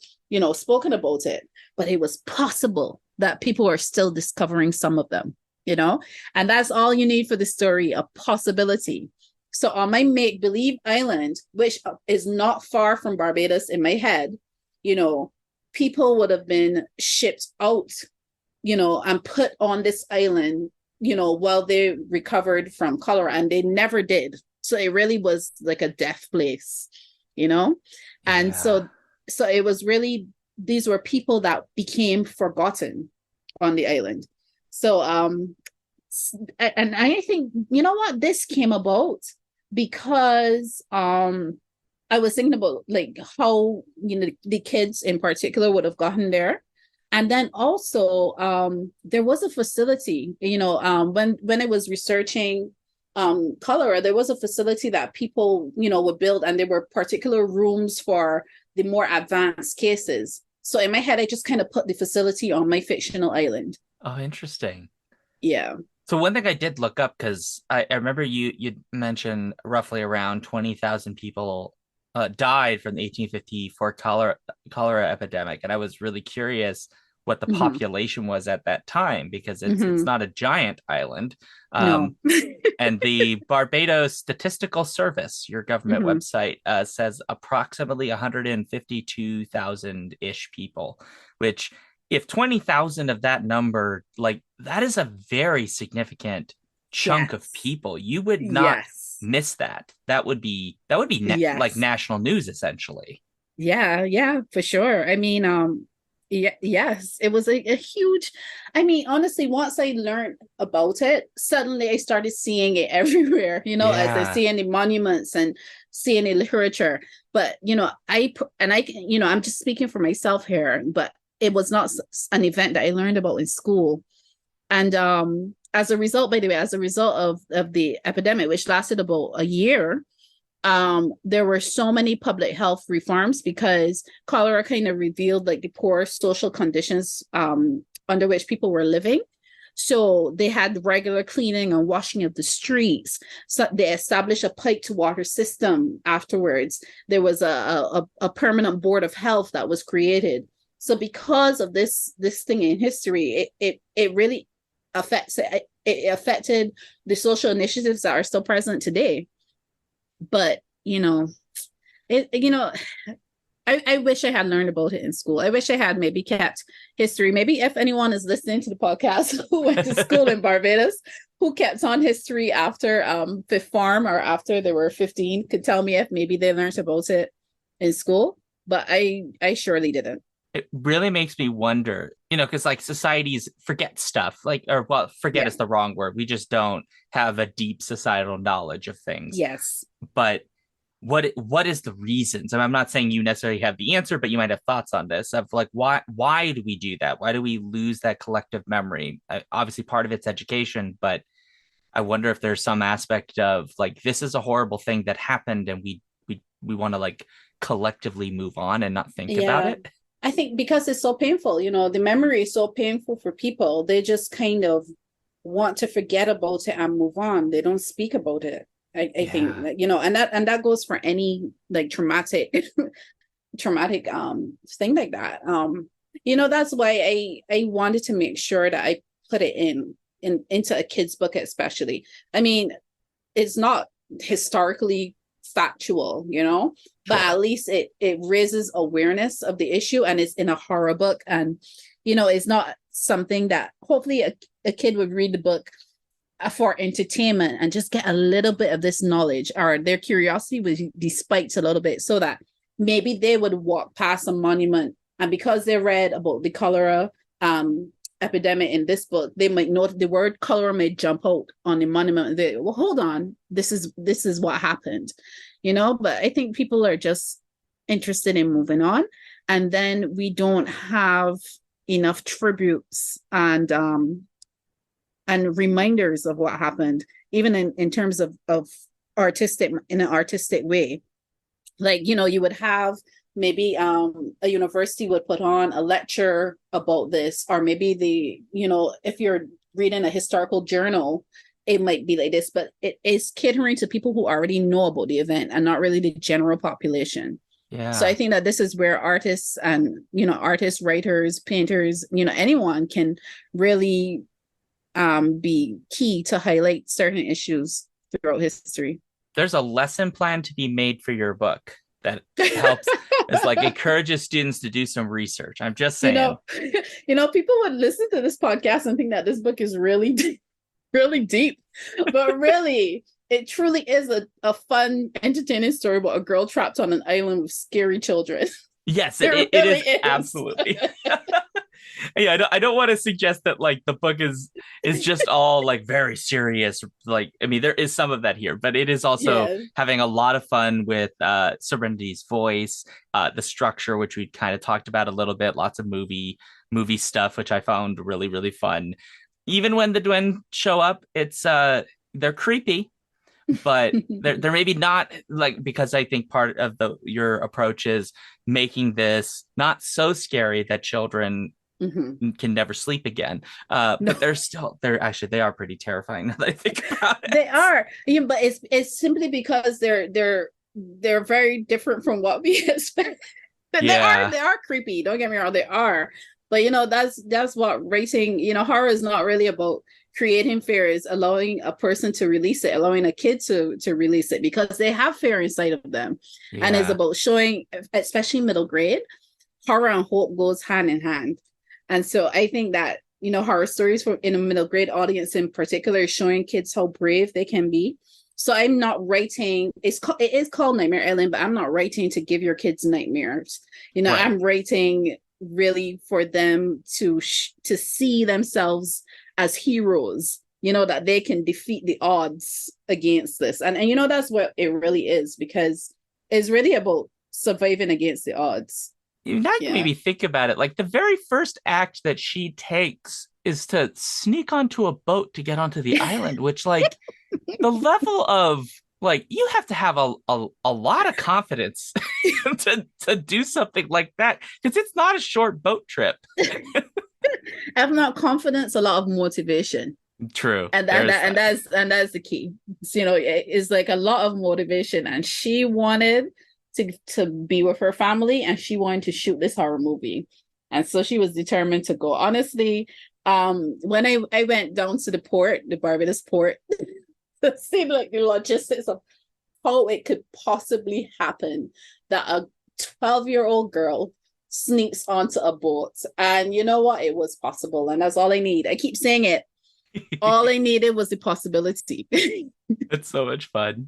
spoken about it. But it was possible that people are still discovering some of them, and that's all you need for the story, a possibility. So on my make-believe island, which is not far from Barbados in my head, people would have been shipped out, and put on this island, while they recovered from cholera, and they never did. So it really was like a death place, And so it was really, these were people that became forgotten on the island. So, and I think, this came about because I was thinking about how the kids in particular would have gotten there. And then also there was a facility, when I was researching cholera, there was a facility that people would build, and there were particular rooms for the more advanced cases. So in my head, I just kind of put the facility on my fictional island. Oh, interesting. Yeah. So one thing I did look up, because I remember you mentioned roughly around 20,000 people died from the 1854 cholera epidemic. And I was really curious what the population was at that time, because it's not a giant island. No. And the Barbados Statistical Service, your government website, says approximately 152,000-ish people, which, if 20,000 of that number, that is a very significant chunk of people. You would not miss that. That would be national news, essentially. Yeah, for sure. I mean, yes, it was a huge, honestly, once I learned about it, suddenly I started seeing it everywhere, as I see in the monuments and seeing the literature. But, I'm just speaking for myself here, but it was not an event that I learned about in school. And as a result of the epidemic, which lasted about a year, there were so many public health reforms, because cholera kind of revealed the poor social conditions under which people were living. So they had regular cleaning and washing of the streets. So they established a pipe to water system afterwards. There was a permanent board of health that was created. So because of this thing in history, it really affected the social initiatives that are still present today. But I wish I had learned about it in school. I wish I had maybe kept history. Maybe if anyone is listening to the podcast who went to school in Barbados, who kept on history after fifth form or after they were 15, could tell me if maybe they learned about it in school. But I surely didn't. it really makes me wonder, because like societies forget stuff, like, or well, forget Yeah. is the wrong word. We just don't have a deep societal knowledge of things. Yes. But what is the reasons? And I'm not saying you necessarily have the answer, but you might have thoughts on this of like why do we do that? Why do we lose that collective memory? Obviously, part of it's education, but I wonder if there's some aspect of like this is a horrible thing that happened, and we want to like collectively move on and not think about Yeah. it. I think because it's so painful, the memory is so painful for people, they just kind of want to forget about it and move on. They don't speak about it. I think Yeah. that, and that goes for any like traumatic thing like that. That's why I wanted to make sure that I put it into a kid's book, especially. I mean, it's not historically factual, but Sure. at least it raises awareness of the issue, and it's in a horror book, and it's not something that hopefully a kid would read the book for entertainment and just get a little bit of this knowledge, or their curiosity would be spiked a little bit, so that maybe they would walk past a monument, and because they read about the cholera epidemic in this book, they might know the word cholera may jump out on the monument. They, well, hold on, this is what happened, But I think people are just interested in moving on, and then we don't have enough tributes and reminders of what happened, even in terms of artistic, in an artistic way. Like, you would have maybe a university would put on a lecture about this, or maybe if you're reading a historical journal, it might be like this, but it is catering to people who already know about the event and not really the general population. So I Yeah. think that this is where artists and, artists, writers, painters, anyone can really be key to highlight certain issues throughout history. There's a lesson plan to be made for your book that helps. It's like encourages students to do some research. I'm just you saying. know, people would listen to this podcast and think that this book is really deep, really deep, but really, it truly is a fun, entertaining story about a girl trapped on an island with scary children. Yes, It it really is is. absolutely. Yeah, I don't want to suggest that like the book is just all like very serious. Like, I mean, there is some of that here, but it is also Yeah. having a lot of fun with Serenity's voice, the structure, which we kind of talked about a little bit, lots of movie stuff, which I found really, really fun. Even when the Dwayne show up, it's they're creepy, but they're maybe not, like, because I think part of your approach is making this not so scary that children Mm-hmm. can never sleep again. No, But they are pretty terrifying now that I think about it. they are. Yeah, but it's simply because they're very different from what we expect. They are Yeah. they are creepy. Don't get me wrong, they are. But that's what rating. Horror is not really about creating fear. Is allowing a person to release it, allowing a kid to release it, because they have fear inside of them, and it's Yeah. about showing, especially middle grade, horror and hope goes hand in hand. And so I think that horror stories for in a middle grade audience in particular is showing kids how brave they can be. So I'm not writing. It is called Nightmare Island, but I'm not writing to give your kids nightmares. Right. I'm writing really for them to see themselves as heroes. That they can defeat the odds against this, and that's what it really is, because it's really about surviving against the odds. Now you made Yeah. me think about it. Like the very first act that she takes is to sneak onto a boat to get onto the island, which like the level of like you have to have a lot of confidence to do something like that because it's not a short boat trip. Have not confidence, a lot of motivation, True. and that, There's that and that. that's the key. So, it's like a lot of motivation, and she wanted to be with her family, and she wanted to shoot this horror movie, and so she was determined to go. Honestly, when I went down to the Barbados port, it seemed like the logistics of how it could possibly happen that a 12-year-old girl sneaks onto a boat. And you know what? It was possible. And that's all I need. I keep saying it. All I needed was the possibility. It's so much fun.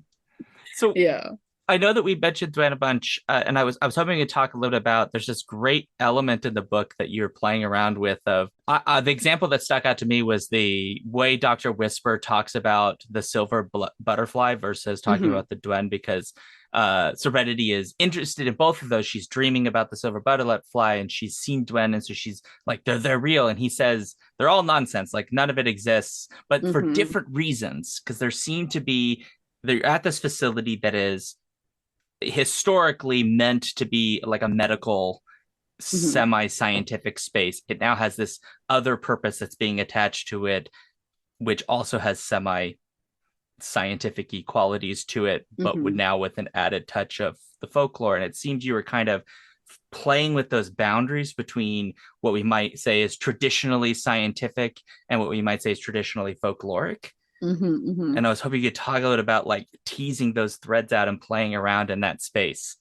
So Yeah. I know that we mentioned Dwayne a bunch, and I was hoping to talk a little bit about. There's this great element in the book that you're playing around with. Of the example that stuck out to me was the way Doctor Whisper talks about the silver butterfly versus talking Mm-hmm. about the Dwen, because Serenity is interested in both of those. She's dreaming about the silver butterfly, and she's seen Dwen, and so she's like, they're real. And he says they're all nonsense, like none of it exists, but for Mm-hmm. different reasons, because there seem to be they're at this facility that is historically meant to be like a medical Mm-hmm. semi-scientific space. It now has this other purpose that's being attached to it, which also has semi-scientific qualities to it, but would Mm-hmm. now with an added touch of the folklore. And it seems you were kind of playing with those boundaries between what we might say is traditionally scientific and what we might say is traditionally folkloric. Mm-hmm. Mm-hmm. And I was hoping you could talk a little about like teasing those threads out and playing around in that space.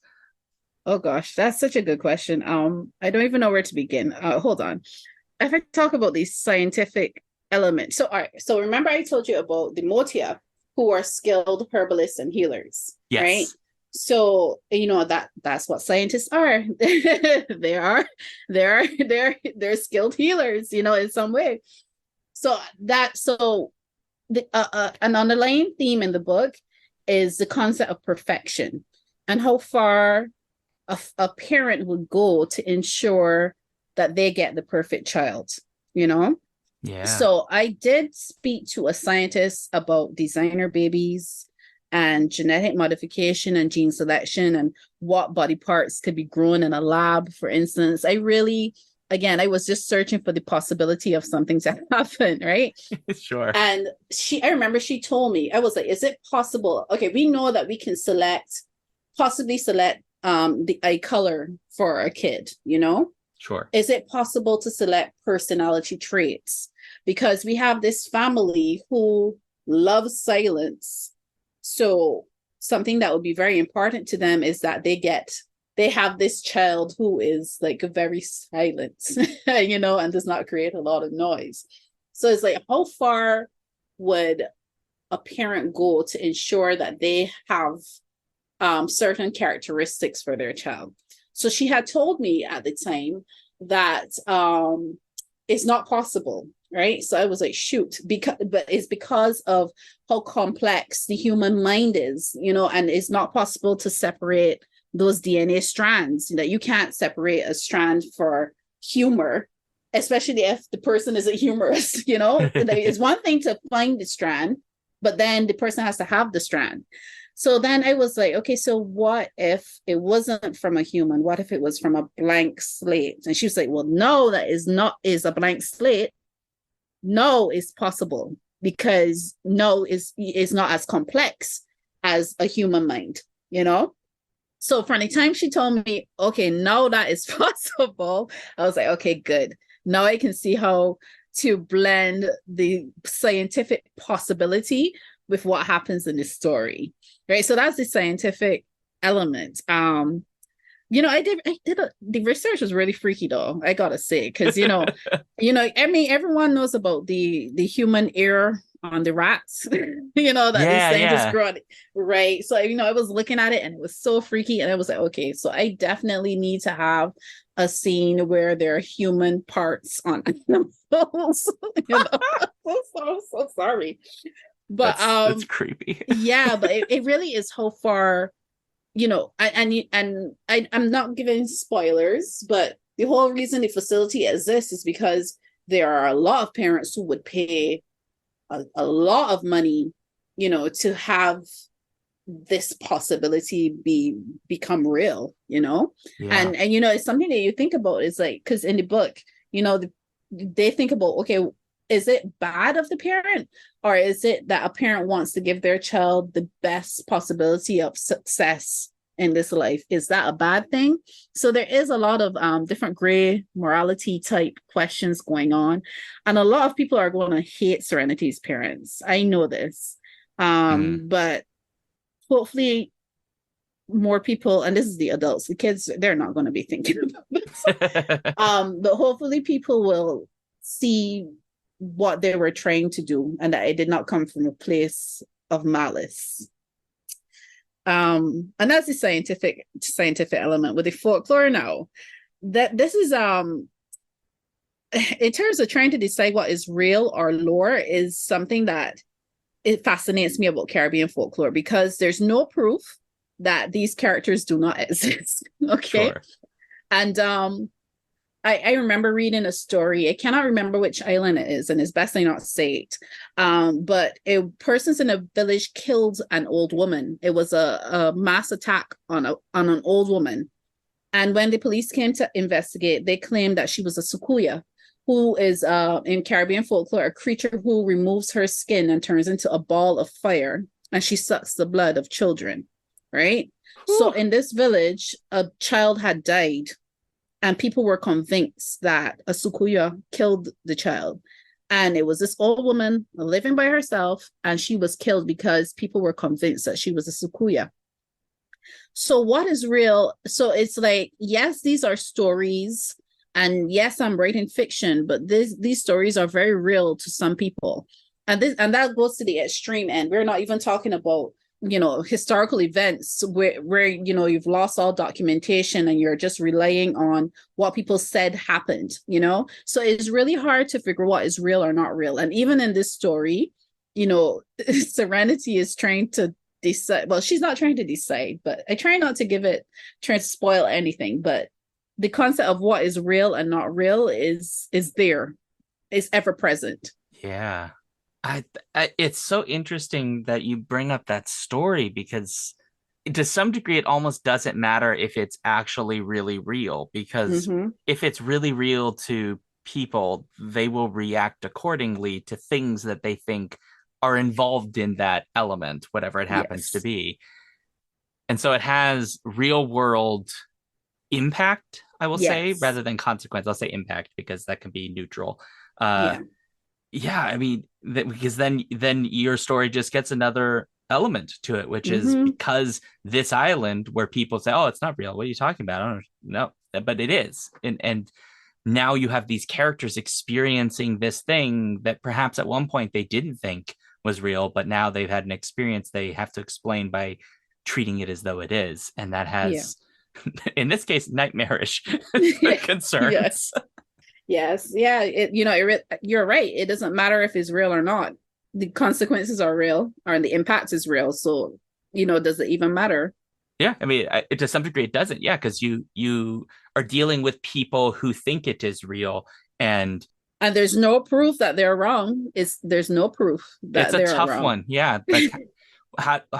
Oh gosh, that's such a good question. I don't even know where to begin. Hold on. If I talk about these scientific elements, so all right, so remember I told you about the Motia, who are skilled herbalists and healers, right? Yes. So that's what scientists are. they are, they're skilled healers, in some way. So an underlying theme in the book is the concept of perfection and how far a parent would go to ensure that they get the perfect child, you know? Yeah. So I did speak to a scientist about designer babies and genetic modification and gene selection and what body parts could be grown in a lab, for instance. Again, I was just searching for the possibility of something to happen, right? Sure. And I remember she told me, I was like, is it possible? Okay, we know that we can possibly select a color for a kid, Sure. Is it possible to select personality traits? Because we have this family who loves silence. So something that would be very important to them is that they have this child who is like very silent, and does not create a lot of noise. So it's like, how far would a parent go to ensure that they have certain characteristics for their child? So she had told me at the time that it's not possible, right? So I was like, shoot, but it's because of how complex the human mind is, and it's not possible to separate those DNA strands. That you can't separate a strand for humor, especially if the person is a humorist. It's one thing to find the strand, but then the person has to have the strand. So then I was like, okay, so what if it wasn't from a human? What if it was from a blank slate? And she was like, well, no, that is a blank slate. No, it's possible because no is not as complex as a human mind. So from the time she told me, okay, no, that is possible, I was like, okay, good. Now I can see how to blend the scientific possibility with what happens in the story. Right. So that's the scientific element. The research was really freaky though, I gotta say, because I mean everyone knows about the human ear on the rats, that these Yeah, scientists yeah. grew on, right? So I was looking at it and it was so freaky, and I was like, okay, so I definitely need to have a scene where there are human parts on animals. So sorry. But That's creepy. yeah, but it really is how far, I'm not giving spoilers, but the whole reason the facility exists is because there are a lot of parents who would pay a lot of money, to have this possibility become real, Yeah. and it's something that you think about. Is like, because in the book, they think about, okay, is it bad of the parent, or is it that a parent wants to give their child the best possibility of success in this life? Is that a bad thing? So there is a lot of different gray morality type questions going on, and a lot of people are going to hate Serenity's parents. I know this, Mm. but hopefully more people, and this is the adults, the kids, they're not going to be thinking about this. But hopefully people will see what they were trying to do and that it did not come from a place of malice. And that's the scientific element. With the folklore now, that this is in terms of trying to decide what is real or lore, is something that it fascinates me about Caribbean folklore, because there's no proof that these characters do not exist. Okay. Sure. And I remember reading a story. I cannot remember which island it is, and it's best I not say it. But persons in a village killed an old woman. It was a mass attack on an old woman. And when the police came to investigate, they claimed that she was a Sukuya, who is in Caribbean folklore, a creature who removes her skin and turns into a ball of fire, and she sucks the blood of children, right? Whew. So in this village, a child had died, and people were convinced that a Sukuya killed the child. And it was this old woman living by herself, and she was killed because people were convinced that she was a Sukuya. So what is real? So it's like, yes, these are stories, and yes, I'm writing fiction, but these stories are very real to some people. And that goes to the extreme end. We're not even talking about, historical events where you've lost all documentation and you're just relying on what people said happened. So it's really hard to figure what is real or not real. And even in this story, Serenity is trying to decide. Well, she's not trying to decide, but I try not to try to spoil anything. But the concept of what is real and not real is there, is ever present. Yeah. It's so interesting that you bring up that story, because to some degree it almost doesn't matter if it's actually really real, because if it's really real to people, they will react accordingly to things that they think are involved in that element, whatever it happens to be. And so it has real world impact, I will say, rather than consequence. I'll say impact because that can be neutral. I mean, because then your story just gets another element to it, which is because this island where people say, oh, it's not real, what are you talking about? I don't know, but it is. And now you have these characters experiencing this thing that perhaps at one point they didn't think was real, but now they've had an experience they have to explain by treating it as though it is. And that has, in this case, nightmarish concerns. Yes. Yeah. You're right. It doesn't matter if it's real or not. The consequences are real, or the impact is real. So, does it even matter? Yeah. I mean, to some degree it doesn't. Yeah. Because you are dealing with people who think it is real, and there's no proof that they're wrong. There's no proof that they're wrong. It's a tough wrong. one. Yeah. Like,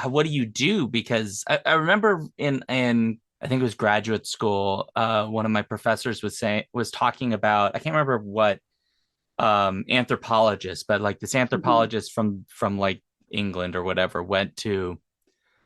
what do you do? Because I remember in I think it was graduate school, one of my professors was talking about, I can't remember what anthropologist, but like this anthropologist from like England or whatever went to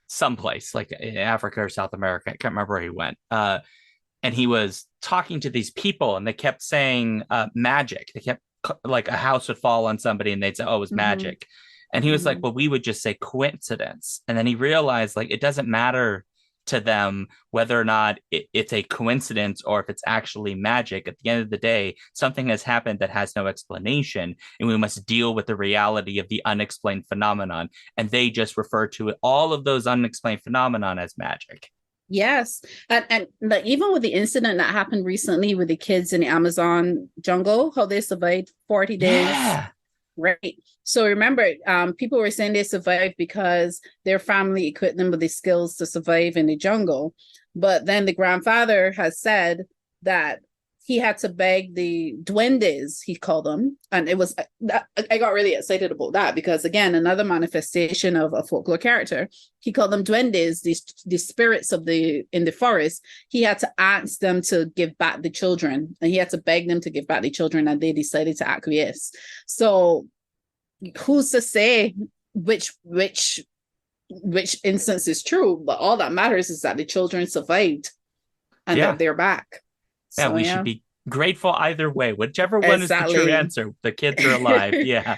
someplace like in Africa or South America. I can't remember where he went. And he was talking to these people, and they kept saying magic. They kept, like, a house would fall on somebody and they'd say, oh, it was magic. And he was like, well, we would just say coincidence. And then he realized, like, it doesn't matter to them whether or not it's a coincidence or if it's actually magic. At the end of the day, something has happened that has no explanation, and we must deal with the reality of the unexplained phenomenon. And they just refer to all of those unexplained phenomenon as magic. Yes. And like, even with the incident that happened recently with the kids in the Amazon jungle, how they survived 40 days. Yeah. Right. So remember, people were saying they survived because their family equipped them with the skills to survive in the jungle. But then the grandfather has said that he had to beg the duendes, he called them. And it was, I got really excited about that, because again, another manifestation of a folklore character. He called them duendes, the spirits in the forest. He had to ask them to give back the children, and he had to beg them to give back the children, and they decided to acquiesce. So who's to say which instance is true? But all that matters is that the children survived and that they're back. So, we should be grateful either way. Whichever one is the true answer, the kids are alive. Yeah.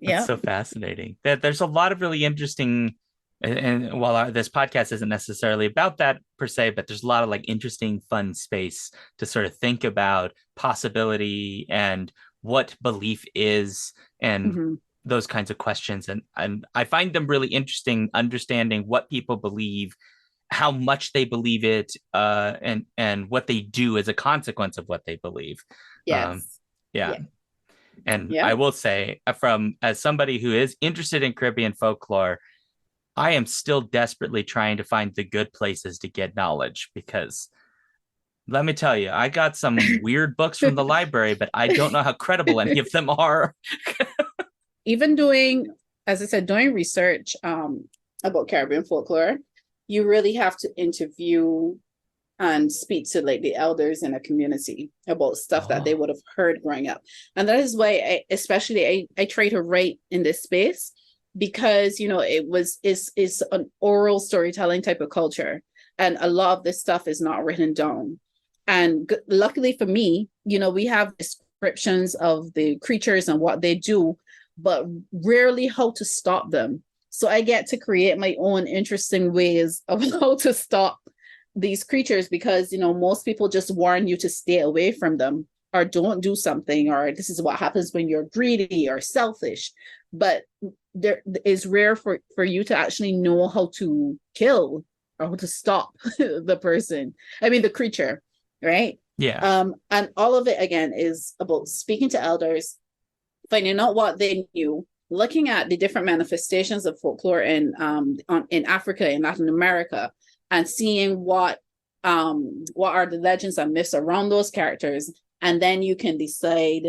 That's so fascinating. There's a lot of really interesting, and while this podcast isn't necessarily about that per se, but there's a lot of like interesting, fun space to sort of think about possibility and what belief is, and those kinds of questions, and I find them really interesting, understanding what people believe, how much they believe it, and what they do as a consequence of what they believe. Um, Yes. yeah. Yeah. And Yeah. I will say, from as somebody who is interested in Caribbean folklore, I am still desperately trying to find the good places to get knowledge, because let me tell you, I got some weird books from the library, but I don't know how credible any of them are. Even doing, as I said, doing research about Caribbean folklore, you really have to interview and speak to like the elders in a community about stuff that they Oh, would have heard growing up. And that is why I try to write in this space, because it's an oral storytelling type of culture. And a lot of this stuff is not written down. And luckily for me, we have descriptions of the creatures and what they do, but rarely how to stop them. So I get to create my own interesting ways of how to stop these creatures, because most people just warn you to stay away from them, or don't do something, or this is what happens when you're greedy or selfish. But there is rare for you to actually know how to kill or how to stop the person, the creature, right? yeah. And all of it again is about speaking to elders, finding out what they knew, looking at the different manifestations of folklore in Africa, in Latin America, and seeing what are the legends and myths around those characters, and then you can decide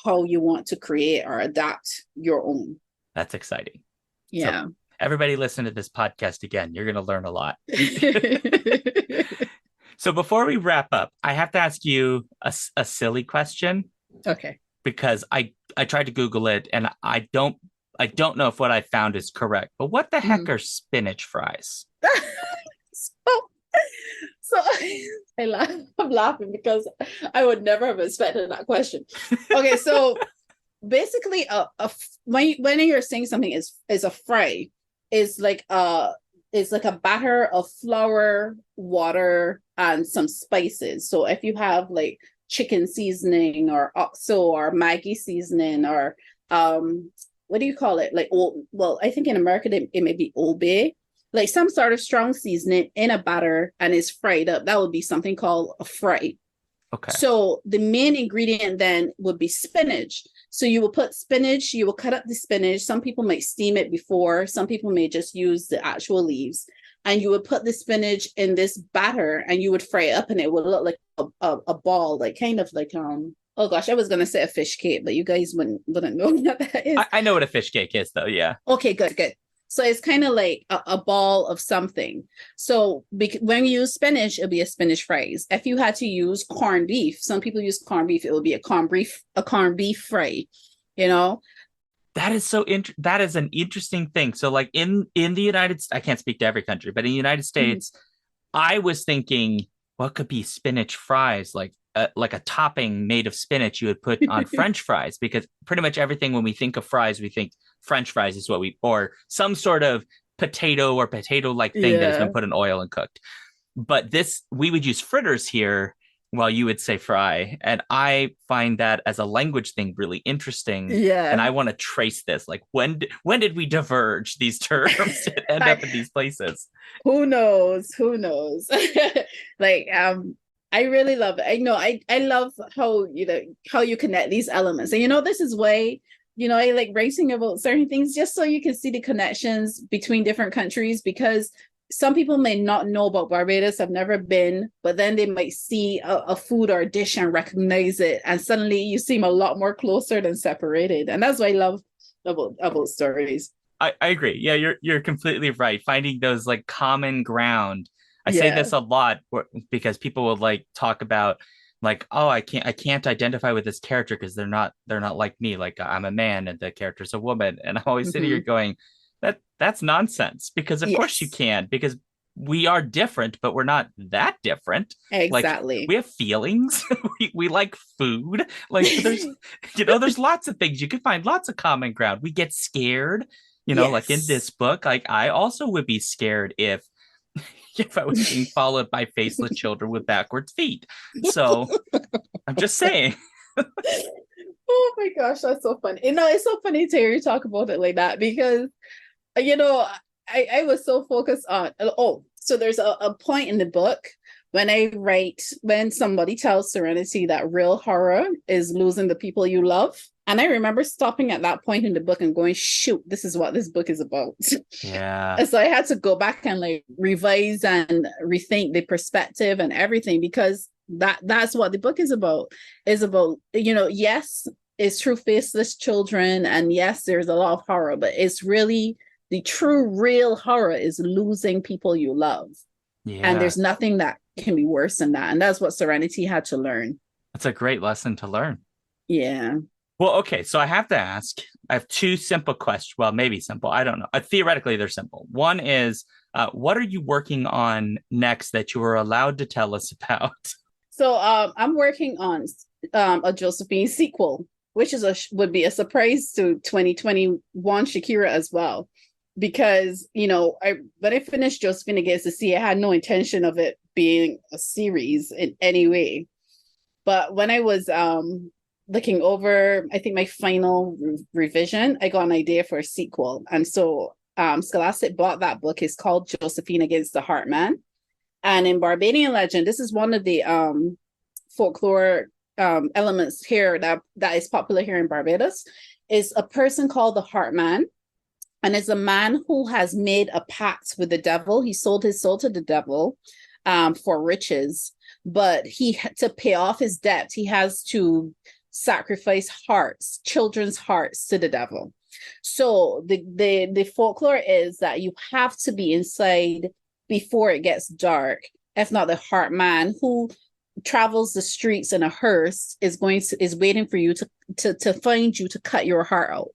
how you want to create or adapt your own. That's exciting. Yeah. So everybody listen to this podcast again. You're going to learn a lot. So before we wrap up, I have to ask you a silly question, Okay. because I tried to Google it, and I don't know if what I found is correct. But what the heck are spinach fries? so, so I'm laughing because I would never have expected that question. Okay, so basically, when you're saying something is a fry, is like a batter of flour, water, and some spices. So if you have like chicken seasoning or oxo or Maggi seasoning, or what do you call it? Like, well, I think in America it may be Old Bay, like some sort of strong seasoning in a batter and is fried up. That would be something called a fry. Okay. So the main ingredient then would be spinach. So you will put spinach, you will cut up the spinach. Some people might steam it before, some people may just use the actual leaves. And you would put the spinach in this batter and you would fry it up, and it would look like a ball, like kind of like oh gosh, I was gonna say a fish cake, but you guys wouldn't know what that is. I know what a fish cake is, though. Yeah. Okay, good. So it's kind of like a ball of something. So when you use spinach, it'll be a spinach fries. If you had to use corned beef, some people use corned beef, it will be a corned beef fry, you know? That is that is an interesting thing. So like in the United States, I can't speak to every country, but in the United States, I was thinking, what could be spinach fries, like a topping made of spinach you would put on French fries, because pretty much everything when we think of fries, we think French fries is what or some sort of potato or potato-like thing that has been put in oil and cooked. But we would use fritters here, while you would say fry. And I find that as a language thing really interesting. Yeah. And I want to trace this. Like, when did we diverge these terms and end up in these places? Who knows? Like, I really love it. I know I love how you connect these elements. And this is why I like writing about certain things, just so you can see the connections between different countries, because some people may not know about Barbados, have never been, but then they might see a food or a dish and recognize it, and suddenly you seem a lot more closer than separated. And that's what I love about stories. I agree. Yeah, you're completely right. Finding those like common ground. I say this a lot because people will like talk about like, oh, I can't identify with this character because they're not like me. Like, I'm a man and the character's a woman, and I'm always sitting here going, that's nonsense, because of course you can, because we are different, but we're not that different. Exactly. Like, we have feelings. we like food. Like, there's lots of things you can find, lots of common ground. We get scared, like in this book. Like, I also would be scared if I was being followed by faceless children with backwards feet. So I'm just saying. Oh my gosh, that's so funny. It's so funny to hear you talk about it like that because you know, I was so focused on, so there's a point in the book when somebody tells Serenity that real horror is losing the people you love. And I remember stopping at that point in the book and going, shoot, this is what this book is about. Yeah. And so I had to go back and like revise and rethink the perspective and everything because that's what the book is about, yes, it's true faceless children, and yes, there's a lot of horror, but it's really the true real horror is losing people you love. And Yeah. there's nothing that can be worse than that. And that's what Serenity had to learn. That's a great lesson to learn. Yeah. Well, okay, so I have to ask. I have two simple questions. Well, maybe simple. I don't know. Theoretically, they're simple. One is, what are you working on next that you are allowed to tell us about? So I'm working on a Josephine sequel, which would be a surprise to 2021 Shakirah as well. Because, when I finished Josephine Against the Sea, I had no intention of it being a series in any way. But when I was looking over, I think my final revision, I got an idea for a sequel. And so Scholastic bought that book. It's called Josephine Against the Heartman. And in Barbadian legend, this is one of the folklore elements here that is popular here in Barbados, is a person called the Heartman. And it's a man who has made a pact with the devil. He sold his soul to the devil for riches. But to pay off his debt, he has to sacrifice children's hearts to the devil. So the folklore is that you have to be inside before it gets dark. If not, the heart man who travels the streets in a hearse is waiting for you to find you to cut your heart out.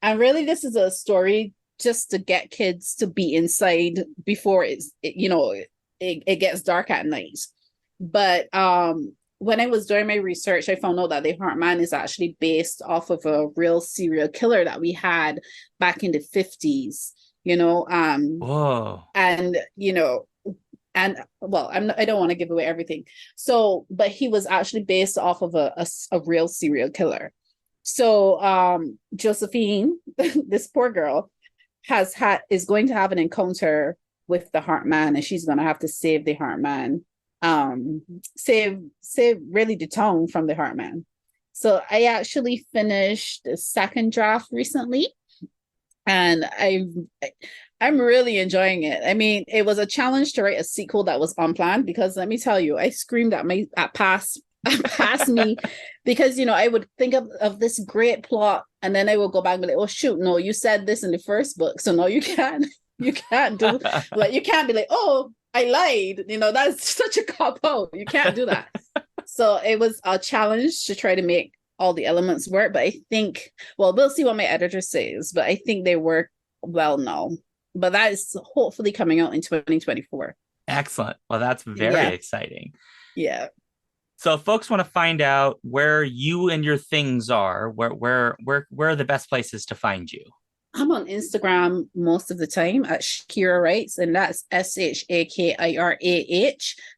And really, this is a story just to get kids to be inside before it gets dark at night. But when I was doing my research, I found out that the Heartman is actually based off of a real serial killer that we had back in the 50s. Whoa. And well, I don't want to give away everything. So, but he was actually based off of a real serial killer. So Josephine, this poor girl, is going to have an encounter with the Heartman, and she's going to have to save the Heartman, save really the town from the Heartman. So I actually finished the second draft recently, and I'm really enjoying it. I mean, it was a challenge to write a sequel that was unplanned because let me tell you, I screamed at past me because I would think of this great plot, and then I would go back and be like, oh shoot, no, you said this in the first book, so no, you can't do like, you can't be like, oh, I lied, that's such a cop out. You can't do that. So it was a challenge to try to make all the elements work, but I think, well, we'll see what my editor says, but I think they work well now. But that is hopefully coming out in 2024. Excellent. Well, that's very exciting. Yeah. So if folks want to find out where you and your things are, where are the best places to find you? I'm on Instagram most of the time at Shakirah Writes, and that's Shakirah.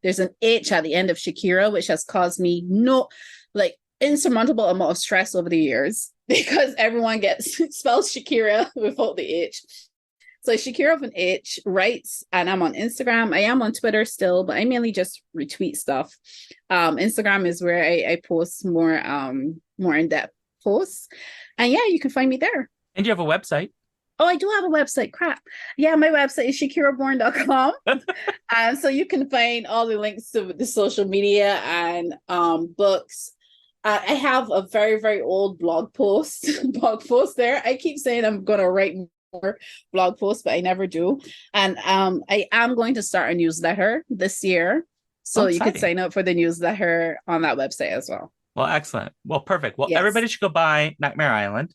There's an H at the end of Shakirah, which has caused me insurmountable amount of stress over the years because everyone spells Shakirah without the H. So Shakirah with an H Writes, and I'm on Instagram. I am on Twitter still, but I mainly just retweet stuff. Instagram is where I post more in-depth posts. And yeah, you can find me there. And you have a website. Oh, I do have a website. Crap. Yeah, my website is shakirahbourne.com. So you can find all the links to the social media and books. I have a very, very old blog post there. I keep saying I'm going to write more blog posts, but I never do. And I am going to start a newsletter this year. So you could sign up for the newsletter on that website as well. Well, excellent. Well, perfect. Well, everybody should go buy Nightmare Island,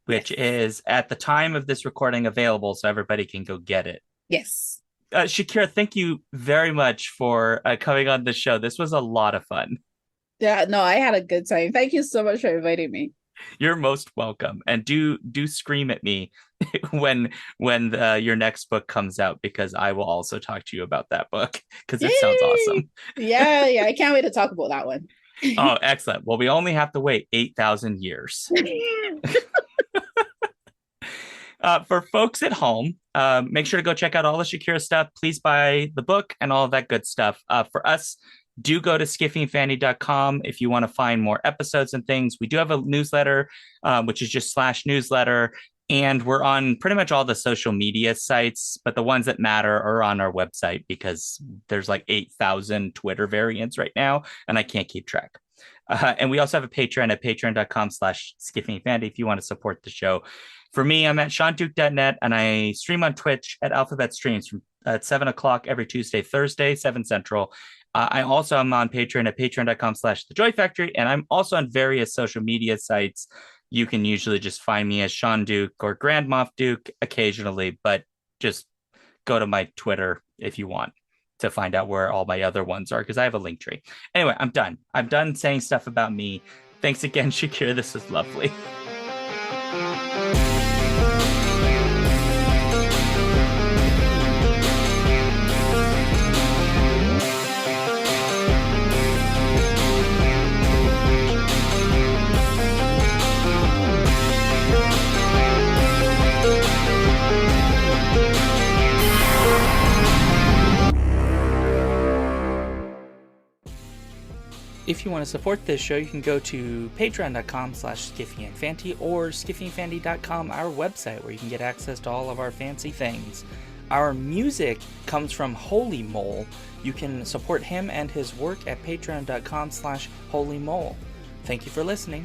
which is at the time of this recording available, so everybody can go get it. Yes. Shakirah, thank you very much for coming on the show. This was a lot of fun. Yeah, no, I had a good time. Thank you so much for inviting me. You're most welcome. And do scream at me when your next book comes out, because I will also talk to you about that book because it sounds awesome. Yeah, I can't wait to talk about that one. Oh, excellent. Well, we only have to wait 8,000 years. For folks at home, make sure to go check out all the Shakirah stuff. Please buy the book and all of that good stuff. For us, do go to skiffyandfandy.com if you want to find more episodes and things. We do have a newsletter, which is just /newsletter. And we're on pretty much all the social media sites, but the ones that matter are on our website because there's like 8,000 Twitter variants right now, and I can't keep track. And we also have a Patreon at patreon.com/skiffyandfandy if you want to support the show. For me, I'm at seanduke.net, and I stream on Twitch at Alphabet Streams from at 7 o'clock every Tuesday, Thursday, 7 Central. I also am on Patreon at patreon.com/The Joy Factory, and I'm also on various social media sites. You can usually just find me as Sean Duke or Grand Moff Duke occasionally, but just go to my Twitter if you want to find out where all my other ones are, because I have a link tree. Anyway, I'm done. I'm done saying stuff about me. Thanks again, Shakirah. This was lovely. If you want to support this show, you can go to patreon.com/skiffyandfanty or skiffyandfanty.com, our website, where you can get access to all of our fancy things. Our music comes from Holy Mole. You can support him and his work at patreon.com/holymole. Thank you for listening.